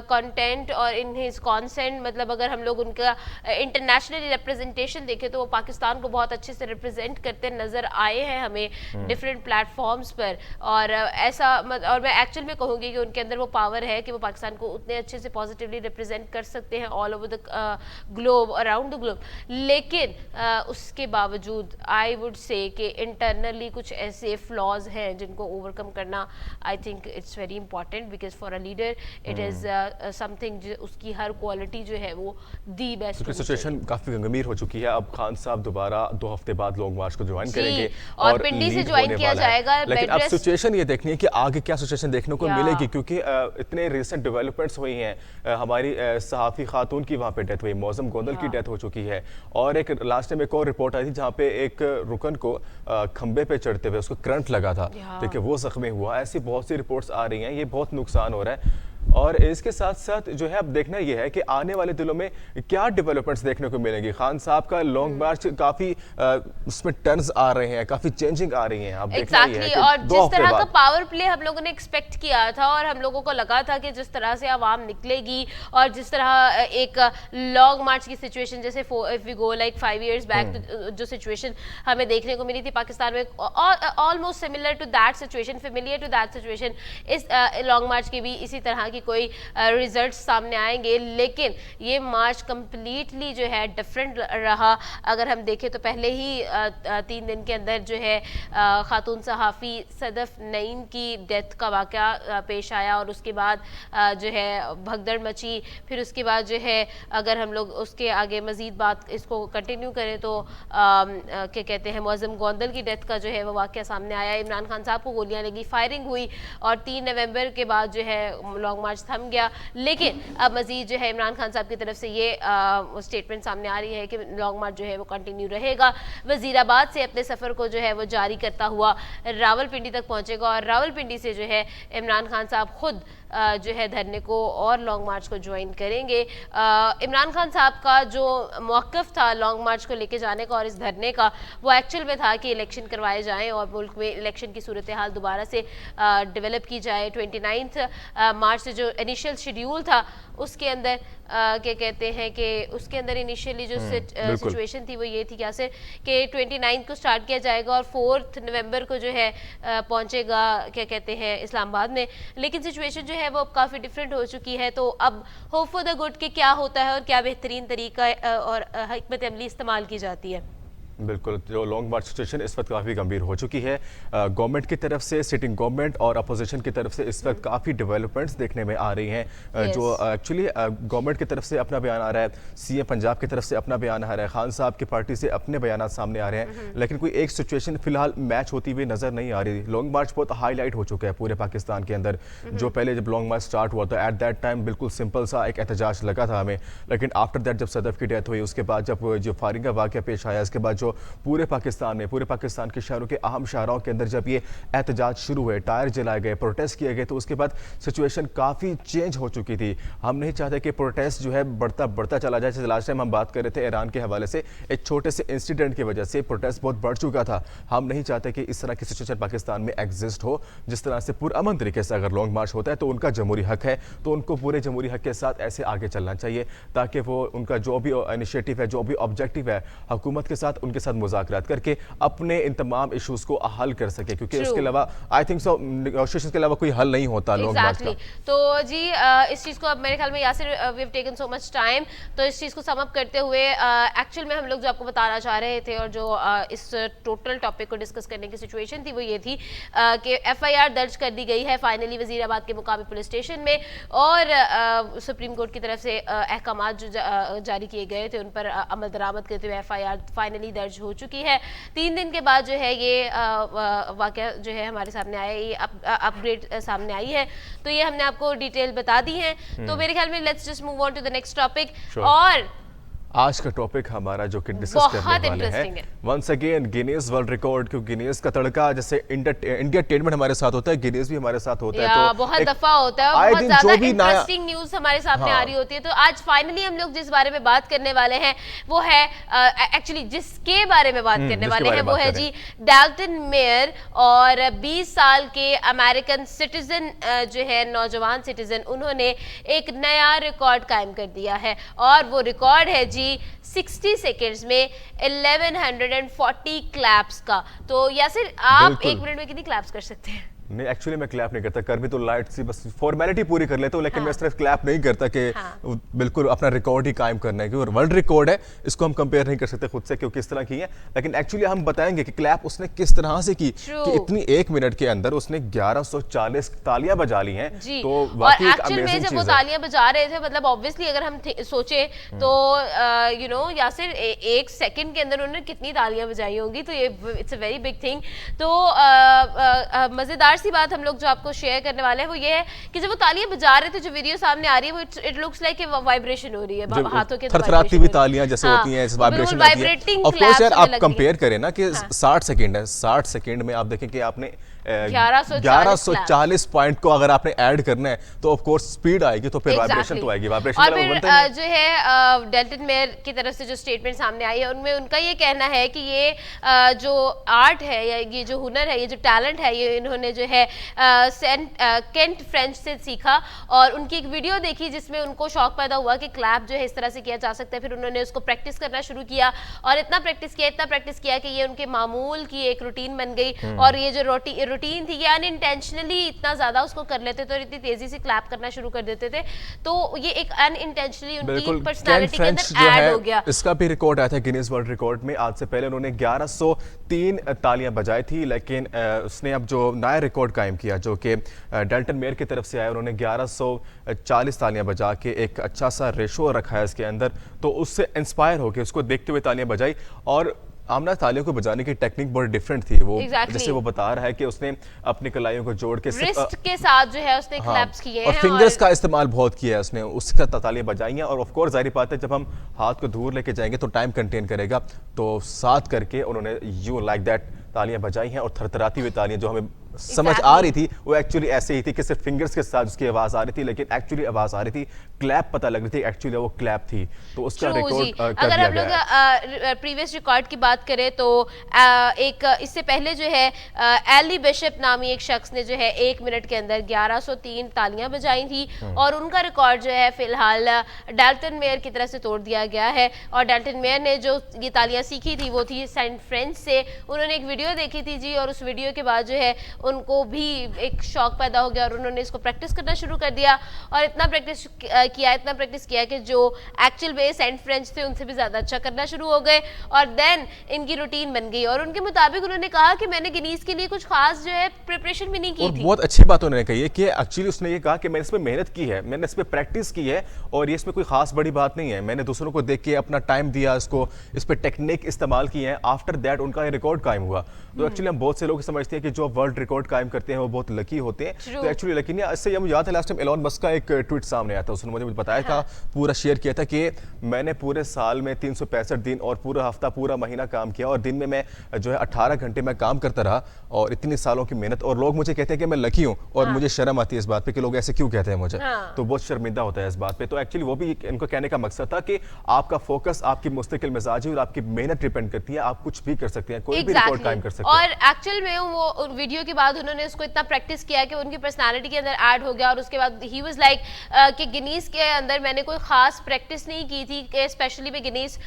content और इन हिज कॉन्सेंट। मतलब अगर हम लोग उनका इंटरनेशनली रिप्रेजेंटेशन देखें तो वो पाकिस्तान को बहुत अच्छे से रिप्रेजेंट करते नजर आए हैं हमें डिफरेंट प्लेटफॉर्म्स पर। और और मैं एक्चुअल में कहूँगी कि उनके अंदर वो पावर है कि वो पाकिस्तान को उतने अच्छे से पॉजिटिवली रिप्रेजेंट कर सकते हैं all over the globe, around the globe. लेकिन उसके बावजूद आई वुड से कि इंटरनली कुछ ऐसे फ्लॉज हैं जिनको ओवरकम करना, I think it's very important, because for a leader it is something, उसकी हर क्वालिटी जो है वो दी बेस्ट। सिचुएशन काफी गंभीर हो चुकी है। अब खान साहब दोबारा 2 हफ्ते बाद लॉन्ग मार्च को ज्वाइन करेंगे और पिंडी से ज्वाइन किया जाएगा। लेकिन अब सिचुएशन ये देखनी है कि आगे क्या सिचुएशन देखने को मिलेगी, क्योंकि इतने रिसेंट डेवलपमेंट्स हुई हैं। हमारी सहाफ़ी खातून की वहाँ पे डेथ हुई, मौसम गोंदल की डेथ हो चुकी है, और एक लास्ट टाइम एक और रिपोर्ट आई थी जहाँ पे एक रुकन को खंबे पे चढ़ते हुए उसको करंट लगा था, देखिए वो जख्मी हुआ। ऐसी बहुत सी रिपोर्ट्स आ रही हैं, ये बहुत नुकसान हो रहा है। और इसके साथ साथ जो है अब देखना यह है कि आने वाले दिनों में क्या डेवलपमेंट्स देखने को मिलेंगी। खान साहब का लॉन्ग मार्च काफी उसमें टर्न्स आ रहे हैं, काफी चेंजिंग आ रही हैं। अब देखना यह है कि और जिस तरह का पावर प्ले हम लोगों ने एक्सपेक्ट किया था और हम लोगों को लगा था कि जिस तरह से आवाम निकलेगी और जिस तरह एक लॉन्ग मार्च की सिचुएशन, जैसे if we go like 5 years back, जो सिचुएशन हमें देखने को मिली थी पाकिस्तान में, almost similar to that situation, familiar to that situation, इस लॉन्ग मार्च के भी इसी तरह की कोई रिजल्ट सामने आएंगे। लेकिन ये मार्च कंप्लीटली जो है डिफरेंट रहा। अगर हम देखें तो पहले ही 3 दिन के अंदर जो है खातून सहाफ़ी सदफ नईम की डेथ का वाक़या पेश आया और उसके बाद जो है भगदड़ मची। फिर उसके बाद जो है अगर हम लोग उसके आगे मज़ीद बात इसको कंटिन्यू करें तो क्या कहते हैं, मौज़म गोंदल की डेथ का जो है वो वाक़या सामने आया। इमरान खान साहब को गोलियां लगी, फायरिंग हुई और 3 नवंबर के बाद जो है लॉन्ग मार्च थम गया। लेकिन अब मजीद जो है इमरान खान साहब की तरफ से ये स्टेटमेंट सामने आ रही है कि लॉन्ग मार्च जो है वो कंटिन्यू रहेगा। वजीराबाद से अपने सफ़र को जो है वो जारी करता हुआ रावलपिंडी तक पहुंचेगा और रावलपिंडी से जो है इमरान खान साहब खुद जो है धरने को और लॉन्ग मार्च को ज्वाइन करेंगे। इमरान खान साहब का जो मौक़िफ़ था लॉन्ग मार्च को लेके जाने का और इस धरने का, वो एक्चुअल में था कि इलेक्शन करवाए जाएं और मुल्क में इलेक्शन की सूरत हाल दोबारा से डेवलप की जाए। 29 मार्च से जो इनिशियल शेड्यूल था उसके अंदर क्या कहते हैं कि उसके अंदर इनिशियली जो सिचुएशन थी वो ये थी क्या से कि 29 को स्टार्ट किया जाएगा और 4 नवंबर को जो है पहुंचेगा क्या कहते हैं इस्लामाबाद में। लेकिन सिचुएशन जो है वो अब काफ़ी डिफरेंट हो चुकी है। तो अब होप फॉर द गुड के क्या होता है और क्या बेहतरीन तरीका और हिकमत अमली इस्तेमाल की जाती है। बिल्कुल, जो लॉन्ग मार्च सिचुएशन इस वक्त काफ़ी गंभीर हो चुकी है। गवर्नमेंट की तरफ से, सिटिंग गवर्नमेंट और अपोजिशन की तरफ से इस वक्त काफ़ी डेवलपमेंट्स देखने में आ रही हैं। जो एक्चुअली गवर्नमेंट की तरफ से अपना बयान आ रहा है, सीएम पंजाब की तरफ से अपना बयान आ रहा है, खान साहब की पार्टी से अपने बयान सामने आ रहे हैं, लेकिन कोई एक सिचुएशन फिलहाल मैच होती हुई नज़र नहीं आ रही। लॉन्ग मार्च बहुत हाईलाइट हो चुका है पूरे पाकिस्तान के अंदर। जो पहले जब लॉन्ग मार्च स्टार्ट हुआ था एट दैट टाइम बिल्कुल सिंपल सा एक एहतजाज लगा था हमें, लेकिन आफ्टर दैट जब सदफ की डेथ हुई, उसके बाद जब जो फायरिंग का वाक़या पेश आया, इसके बाद जो पूरे पाकिस्तान के शहरों के अहम शहरों के अंदर जब ये एहतजाज शुरू हुए, टायर जलाए गए, प्रोटेस्ट किए गए, तो उसके बाद सिचुएशन काफ़ी चेंज हो चुकी थी। हम नहीं चाहते कि प्रोटेस्ट जो है बढ़ता चला जाए। जैसे लास्ट टाइम हम बात कर रहे थे ईरान के हवाले से, एक छोटे से इंसिडेंट की वजह से प्रोटेस्ट बहुत बढ़ चुका था। हम नहीं चाहते कि इस तरह की सिचुएशन पाकिस्तान में एग्जिस्ट हो। जिस तरह से पुरअमन तरीके से अगर लॉन्ग मार्च होता है तो उनका जमहूरी हक है, तो उनको पूरे जमहूरी हक के साथ ऐसे आगे चलना चाहिए ताकि वो उनका जो भी इनिशिएटिव है, जो भी ऑब्जेक्टिव है, हुकूमत के साथ उनके साथ मुज़ाकरात करके अपने इन तमाम इश्यूज को हल कर सके, क्योंकि उसके अलावा आई थिंक सो नेगोशिएशन के अलावा कोई हल नहीं होता लॉन्ग मार्च का। तो जी इस चीज़ को अब मेरे ख्याल में Yasir we have taken so much time, तो इस चीज़ को सम अप करते हुए एक्चुअल में हम लोग जो आपको बताना चाह रहे थे और जो इस टोटल टॉपिक को डिस्कस करने की सिचुएशन थी वो ये थी कि FIR दर्ज कर दी गई है फाइनली वजीराबाद के मुकामी पुलिस स्टेशन में, और सुप्रीम कोर्ट की तरफ से अहकाम जो जारी किए गए थे उन पर अमल दरामद करते हुए FIR फाइनली दर्ज हो चुकी है। 3 दिन के बाद जो है ये वाकया जो है हमारे सामने आया, ये अपग्रेड सामने आई है, तो ये हमने आपको डिटेल बता दी है। तो मेरे ख्याल में let's just move on to the next topic. और आज का टॉपिक हमारा जो कि डिस्कस करने वाले हैं once again Guinness world record, क्योंकि गिनीज का तड़का जैसे इंटरटेनमेंट हमारे साथ होता है, गिनीज भी हमारे साथ होता है, तो बहुत दफा होता है और बहुत ज्यादा इंटरेस्टिंग न्यूज हमारे सामने आ रही होती है। तो आज फाइनली हम लोग जिस बारे में बात करने वाले हैं वो है एक्चुअली जिसके बारे में बात करने वाले हैं वो है जी डाल्टन मेयर, और 20 साल के अमेरिकन सिटीजन जो है, नौजवान सिटीजन, उन्होंने एक नया रिकॉर्ड कायम कर दिया है और वो रिकॉर्ड है 60 सेकेंड्स में 1140 क्लैप्स का। तो यासिर आप 1 मिनट में कितनी क्लैप्स कर सकते हैं? नहीं, एक्चुअली मैं क्लैप नहीं करता, कर भी तो लाइट सी बस फॉर्मेलिटी पूरी कर लेता हूँ, लेकिन मैं सिर्फ क्लैप नहीं करता कि बिल्कुल अपना रिकॉर्ड ही कायम करना है, क्योंकि वर्ल्ड रिकॉर्ड है, इसको हम कंपेयर नहीं कर सकते खुद से क्योंकि इस तरह की है। लेकिन एक्चुअली हम बताएंगे कि क्लैप उसने किस तरह से की कि इतनी 1 मिनट के अंदर उसने 1140 तालियां बजा ली हैं। तो वाकई एक्चुअल में जब वो तालियां बजा रहे थे, मतलब ऑब्वियसली अगर हम सोचे तो यू नो यासिर 1 सेकंड के अंदर उन्होंने कितनी तालियां बजाई होंगी, तो ये it's a very big thing. तो मजेदार सी बात हम लोग जो आपको शेयर करने वाले हैं वो ये है कि जब वो तालियां बजा रहे थे, जो वीडियो सामने आ रही है वो इट लुक्स लाइक वाइब्रेशन हो रही है हाथों के, थरथराती हुई तालियां जैसे होती हैं, वाइब्रेशन आती है। ऑफ कोर्स यार आप कंपेयर करें ना कि 60 सेकंड है, 60 सेकंड में आप देखें कि आपने 1140 पॉइंट को अगर आपने ऐड करना है तो ऑफ कोर्स स्पीड आएगी, तो फिर वाइब्रेशन तो आएगी। वाइब्रेशन और फिर जो है डाल्टन मेयर की तरफ से जो स्टेटमेंट सामने आई है उनमें उनका ये कहना है कि ये जो आर्ट है या ये जो हुनर है, ये जो टैलेंट है, ये इन्होंने जो है केंट फ्रेंच से सीखा और उनकी एक वीडियो देखी जिसमें उनको शौक पैदा हुआ कि क्लैप जो है इस तरह से किया जा सकता है। फिर उन्होंने उसको प्रैक्टिस करना शुरू किया और इतना प्रैक्टिस किया कि ये उनके मामूल की एक रूटीन बन गई। और ये जो रूटीन थी ये अनइंटेंशनली इतना ज्यादा उसको कर लेते थे और इतनी तेजी से क्लैप करना शुरू कर देते थे, तो ये एक अनइंटेंशनली उनकी पर्सनालिटी के अंदर ऐड हो गया। इसका भी रिकॉर्ड आया था गिनीज वर्ल्ड रिकॉर्ड में। आज से पहले उन्होंने 1103 तालियां बजाई थी, लेकिन उसने अब जो नया रिकॉर्ड कायम किया जो कि डाल्टन मेयर की तरफ से आया, उन्होंने 1140 तालियां बजा के एक अच्छा सा रेशो रखा है इसके अंदर, तो उससे इंस्पायर होकर उसको देखते हुए तालियां बजाई। और आमना तालियों को बजाने की टेक्निक बहुत डिफरेंट थी। वो जैसे वो बता रहा है कि उसने अपनी कलाइयों को जोड़ के रिस्ट के साथ जो है उसने क्लैप्स किए और फिंगर्स का इस्तेमाल बहुत किया है उसने, उसका तालियां बजाई हैं। और ऑफ कोर्स जाहिर बात है जब हम हाथ को दूर लेके जाएंगे तो टाइम कंटेन करेगा, तो साथ करके उन्होंने यू लाइक दैट तालियां बजाई हैं। और थरथराती हुई तालियां जो हमें समझ आ रही थी वो एक्चुअली ऐसे ही थी कि सिर्फ फिंगर्स के साथ उसकी आवाज आ रही थी, लेकिन एक्चुअली आवाज आ रही थी, क्लैप पता लग रही थी, एक्चुअली वो क्लैप थी। तो उसका रिकॉर्ड कर दिया गया। अगर हम लोग प्रीवियस रिकॉर्ड की बात करें तो एक इससे पहले जो है एली बिशप नामी एक शख्स ने जो है 1 मिनट के अंदर 1103 तालियां बजाई थी और उनका रिकॉर्ड जो है फिलहाल डाल्टन मेयर की तरफ से तोड़ दिया गया है। और डाल्टन मेयर ने जो ये तालियां सीखी थी वो थी सेंट फ्रेंच से। उन्होंने एक वीडियो देखी थी जी और उस वीडियो के बाद जो है उनको भी एक शौक पैदा हो गया और उन्होंने इसको प्रैक्टिस करना शुरू कर दिया और इतना प्रैक्टिस किया कि जो एक्चुअल में सेंट फ्रेंच थे उनसे भी ज्यादा अच्छा करना शुरू हो गए और देन इनकी रूटीन बन गई। और उनके मुताबिक उन्होंने कहा कि मैंने गिनीज के लिए कुछ खास जो है प्रिपरेशन भी नहीं की थी। बहुत अच्छी बात उन्होंने कही है कि एक्चुअली उसने ये कहा कि मैंने इसमें मेहनत की है, मैंने इसमें प्रैक्टिस की है और ये इसमें कोई खास बड़ी बात नहीं है, मैंने दूसरों को देख के अपना टाइम दिया, इसको इस पर टेक्निक इस्तेमाल की है, आफ्टर दैट उनका ये रिकॉर्ड कायम हुआ। तो एक्चुअली हम बहुत से लोग समझते हैं कि जो वर्ल्ड रिकॉर्ड कायम करते हैं वो बहुत लकी होते हैं, तो एक्चुअली लकी नहीं। इससे मुझे याद है लास्ट टाइम एलोन मस्क का एक ट्वीट सामने आया था, उसने मुझे बताया था, पूरा शेयर किया था कि मैंने पूरे साल में 365 दिन और पूरा हफ्ता पूरा महीना काम किया और दिन में मैं जो है 18 घंटे मैं काम करता रहा और इतनी सालों की मेहनत। और लोग मुझे कहते हैं कि मैं लकी हूँ और मुझे शर्म आती है इस बात पे कि लोग ऐसे क्यों कहते हैं मुझे, तो बहुत शर्मिंदा होता है इस बात पे। तो एक्चुअली वो भी इनको कहने का मकसद था कि आपका फोकस आपकी मुस्तकिल मिजाजी और आपकी मेहनत डिपेंड करती है, आप कुछ भी कर सकते हैं, कोई भी रिकॉर्ड कायम कर सकते हैं। और एक्चुअल में वो वीडियो के बाद उन्होंने उसको इतना प्रैक्टिस किया कि उनकी पर्सनालिटी के अंदर ऐड हो गया और उसके बाद ही वाज लाइक कि गिनीज के अंदर मैंने कोई खास प्रैक्टिस नहीं की थी कि स्पेशली मैं Guinness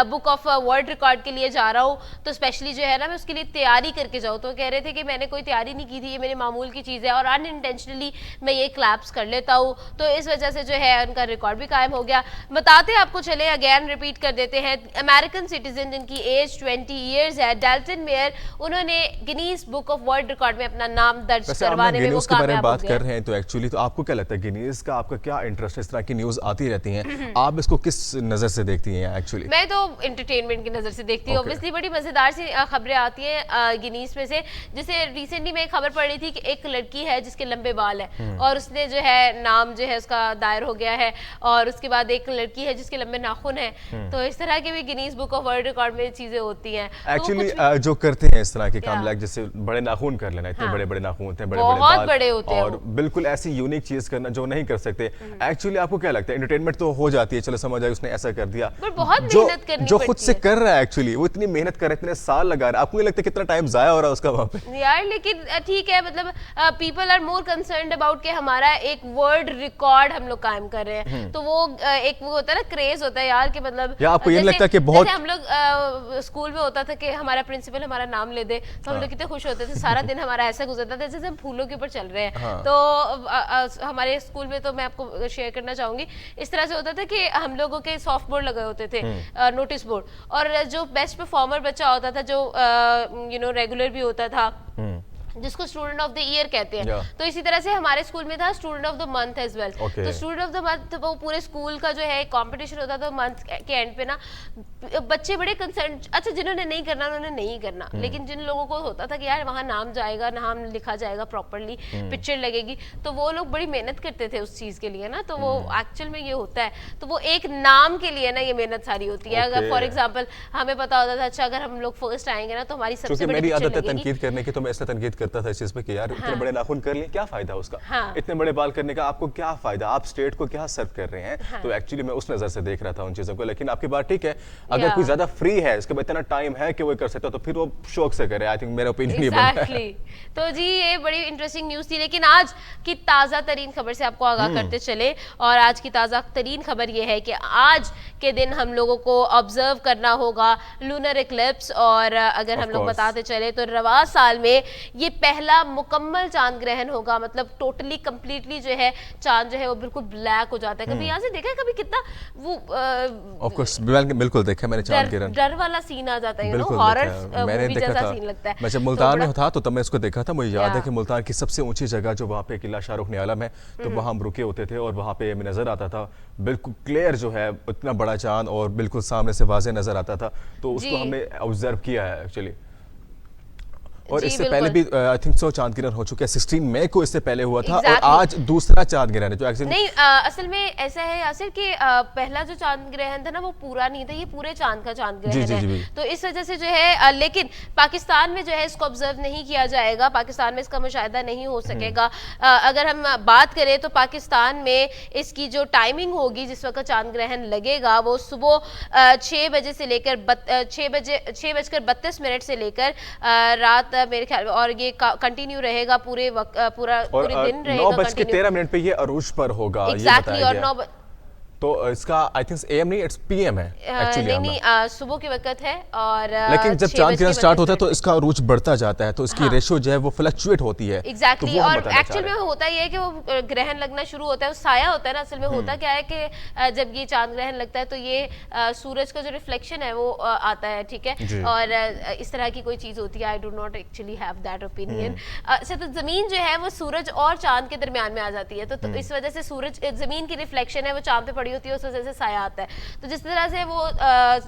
book of world record के लिए जा रहा हूँ तो स्पेशली जो है ना मैं उसके लिए तैयारी करके जाऊँ। तो कह रहे थे कि मैंने कोई तैयारी नहीं की थी, ये मेरे मामूल की चीज़ है और अनइंटेंशनली मैं ये क्लैप्स कर लेता हूँ, तो इस वजह से जो है उनका रिकॉर्ड भी कायम हो गया। बताते आपको चले, अगेन रिपीट कर देते हैं, अमेरिकन सिटीजन जिनकी एज 20 ईयर्स है, डाल्टन मेयर, उन्होंने Guinness book of world record में अपना नाम दर्ज वैसे आप करवाने में वो गिनीज के बारे में कामयाब हो बात गए कर रहे हैं तो एक्चुअली तो आपको क्या लगता है गिनीज का आपका क्या इंटरेस्ट है? इस तरह की न्यूज़ आती रहती हैं, आप इसको किस नज़र से देखती हैं एक्चुअली? मैं तो एंटरटेनमेंट की नज़र से देखती हूँ। Okay. ऑब्वियसली बड़ी मज़ेदार सी खबरें आती हैं गिनीज में से। जैसे रिसेंटली मैं एक खबर पढ़ रही थी कि एक लड़की है जिसके लंबे बाल हैं और उसने जो है नाम जो है उसका दायर हो गया है, और उसके बाद एक लड़की है जिसके लंबे नाखून हैं। तो इस तरह के भी Guinness book of world record में चीज़ें होती हैं। एक्चुअली जो करते हैं इस तरह के काम, लाइक जैसे बड़े नाखून कर लेना, इतने बड़े बड़े नाखून होते हैं, बड़े बहुत बाल, बड़े होते हैं और बिल्कुल ऐसी यूनिक चीज करना जो नहीं कर सकते। एक्चुअली आपको क्या लगता है? एंटरटेनमेंट तो हो जाती है, चलो समझ आए उसने ऐसा कर दिया, पर बहुत जो मेहनत करनी जो खुद पड़ती से है। कर रहा है एक्चुअली, वो इतनी मेहनत कर रहा है, इतने साल लगा रहा है, आपको नहीं लगता कितना टाइम जाया हो रहा है उसका वहाँ पे? यार लेकिन ठीक है, मतलब people are more concerned about कि हमारा एक वर्ल्ड रिकॉर्ड हम लोग कायम कर रहे हैं। तो वो एक वो होता है ना, क्रेज होता है यार कि मतलब, या आपको ये नहीं जैसे- लगता कि बहुत जैसे हम लोग स्कूल में होता था कि हमारा प्रिंसिपल हमारा नाम ले दे तो हम लोग कितने खुश होते थे, सारा दिन हमारा ऐसा गुजरता था जैसे हम फूलों के ऊपर चल रहे हैं। तो हमारे स्कूल में तो मैं आपको शेयर करना चाहूंगी, इस तरह से होता था कि हम लोगों के सॉफ्ट बोर्ड लगे होते थे, नोटिस बोर्ड, और जो बेस्ट परफॉर्मर बच्चा होता था, जो रेगुलर भी होता था, जिसको स्टूडेंट ऑफ द ईयर कहते हैं। तो इसी तरह से हमारे स्कूल में था student of the month as well. तो स्टूडेंट ऑफ द मंथ वो पूरे स्कूल का जो है कंपटीशन होता था मंथ के एंड पे ना, बच्चे बड़े कंसर्न, अच्छा जिन्होंने नहीं करना उन्होंने नहीं करना, लेकिन जिन लोगों को होता था कि यार वहाँ नाम जाएगा, नाम लिखा जाएगा प्रॉपरली, पिक्चर लगेगी, तो वो लोग बड़ी मेहनत करते थे उस चीज के लिए ना। तो वो एक्चुअल में ये होता है, तो वो एक नाम के लिए ना ये मेहनत सारी होती है। अगर फॉर एग्जाम्पल हमें पता होता था अच्छा अगर हम लोग फर्स्ट आएंगे ना तो हमारी सबसे बड़ी मेरी पिक्चर आदत है लगेगी। तनकीद करने की, तो मैं इसलिए तनकीद करता था इस चीज पे कि यार इतने बड़े नाखून कर लिए, क्या फायदा उसका? इतने बड़े बाल करने का आपको क्या फायदा? आप स्टेट को क्या सर्व कर रहे हैं? तो एक्चुअली मैं उस नजर से देख रहा था उन चीजों को। लेकिन आपकी बात ठीक है, अगर कोई ज्यादा फ्री है, इसके बाद इतना टाइम है कि वो कर सकता है, तो फिर वो शौक से करे। आई थिंक मेरा ओपिनियन ये बनता है। तो जी ये बड़ी इंटरेस्टिंग न्यूज थी। लेकिन आज की ताजा तरीन खबर से आपको आगाह करते चले, और आज की ताजा तरीन खबर ये है कि आज के दिन हम लोगों को ऑब्जर्व करना होगा लूनर इक्लिप्स। और अगर हम लोग बताते चले तो रवा साल में ये पहला मुकम्मल चांद ग्रहण होगा, मतलब टोटली कंप्लीटली जो है चांद जो है वो बिल्कुल ब्लैक हो जाता है। कभी यहाँ से देखा है कभी कितना वो ऑफ कोर्स बिल्कुल देखा मैंने चांद ग्रहण, डर वाला सीन आ जाता है, बिल्कुल हॉरर मैंने मूवी देखा जैसा था। सीन लगता है। मैं जब मुल्तान में था तो तब मैं इसको देखा था। मुझे याद है कि मुल्तान की सबसे ऊंची जगह जो वहाँ पे किला शाहरुख आलम है, तो वहाँ हम रुके होते थे और वहाँ पे हमें नजर आता था बिल्कुल क्लियर जो है इतना बड़ा चांद, और बिल्कुल सामने से वाज़ेह नजर आता था। तो उसको हमने ऑब्जर्व किया है एक्चुअली। और इससे पहले भी आई थिंक सो चांद ग्रहण हो चुका है, 16 मई को इससे पहले हुआ था। और आज दूसरा चांद ग्रहण है जो एक्चुअली नहीं, असल में ऐसा है यासिर कि पहला जो चांद ग्रहण था ना वो पूरा नहीं था, ये पूरे चांद का चांद ग्रहण है। तो इस वजह से जो है, लेकिन पाकिस्तान में जो है इसको ऑब्जर्व नहीं किया जाएगा, पाकिस्तान में इसका मुशाहिदा नहीं हो सकेगा। अगर हम बात करें तो पाकिस्तान में इसकी जो टाइमिंग होगी, जिस वक्त चांद ग्रहण लगेगा, वो सुबह 6 बजे से लेकर 6:32 से लेकर रात मेरे ख्याल में, और ये कंटिन्यू रहेगा पूरे पूरे दिन रहेगा। 9:13 पे ये अरूज पर होगा। एग्जैक्टली, और 9 तो इसका आई थिंक एएम नहीं, इट्स पीएम है एक्चुअली। नहीं, सुबह के वक्त है। और लेकिन जब चांद ग्रहण स्टार्ट होता है तो इसका अरूज बढ़ता जाता है, तो इसकी रेशियो जो है वो फ्लक्चुएट होती है। एग्जैक्टली, और एक्चुअल में होता ये है कि वो ग्रहण लगना शुरू होता है, वो साया होता है ना। असल में होता क्या है कि जब ये चांद ग्रहण लगता है तो ये सूरज का जो रिफ्लेक्शन है वो आता है, ठीक है। और इस तरह की कोई चीज होती है, I do not actually have that opinion. अच्छा, तो जमीन जो है वो सूरज और चांद के दरमियान में आ जाती है, तो इस वजह से सूरज जमीन की रिफ्लेक्शन है वो चांद पे पड़ी होती है, उस वजह से साया आता है। तो जिस तरह से वो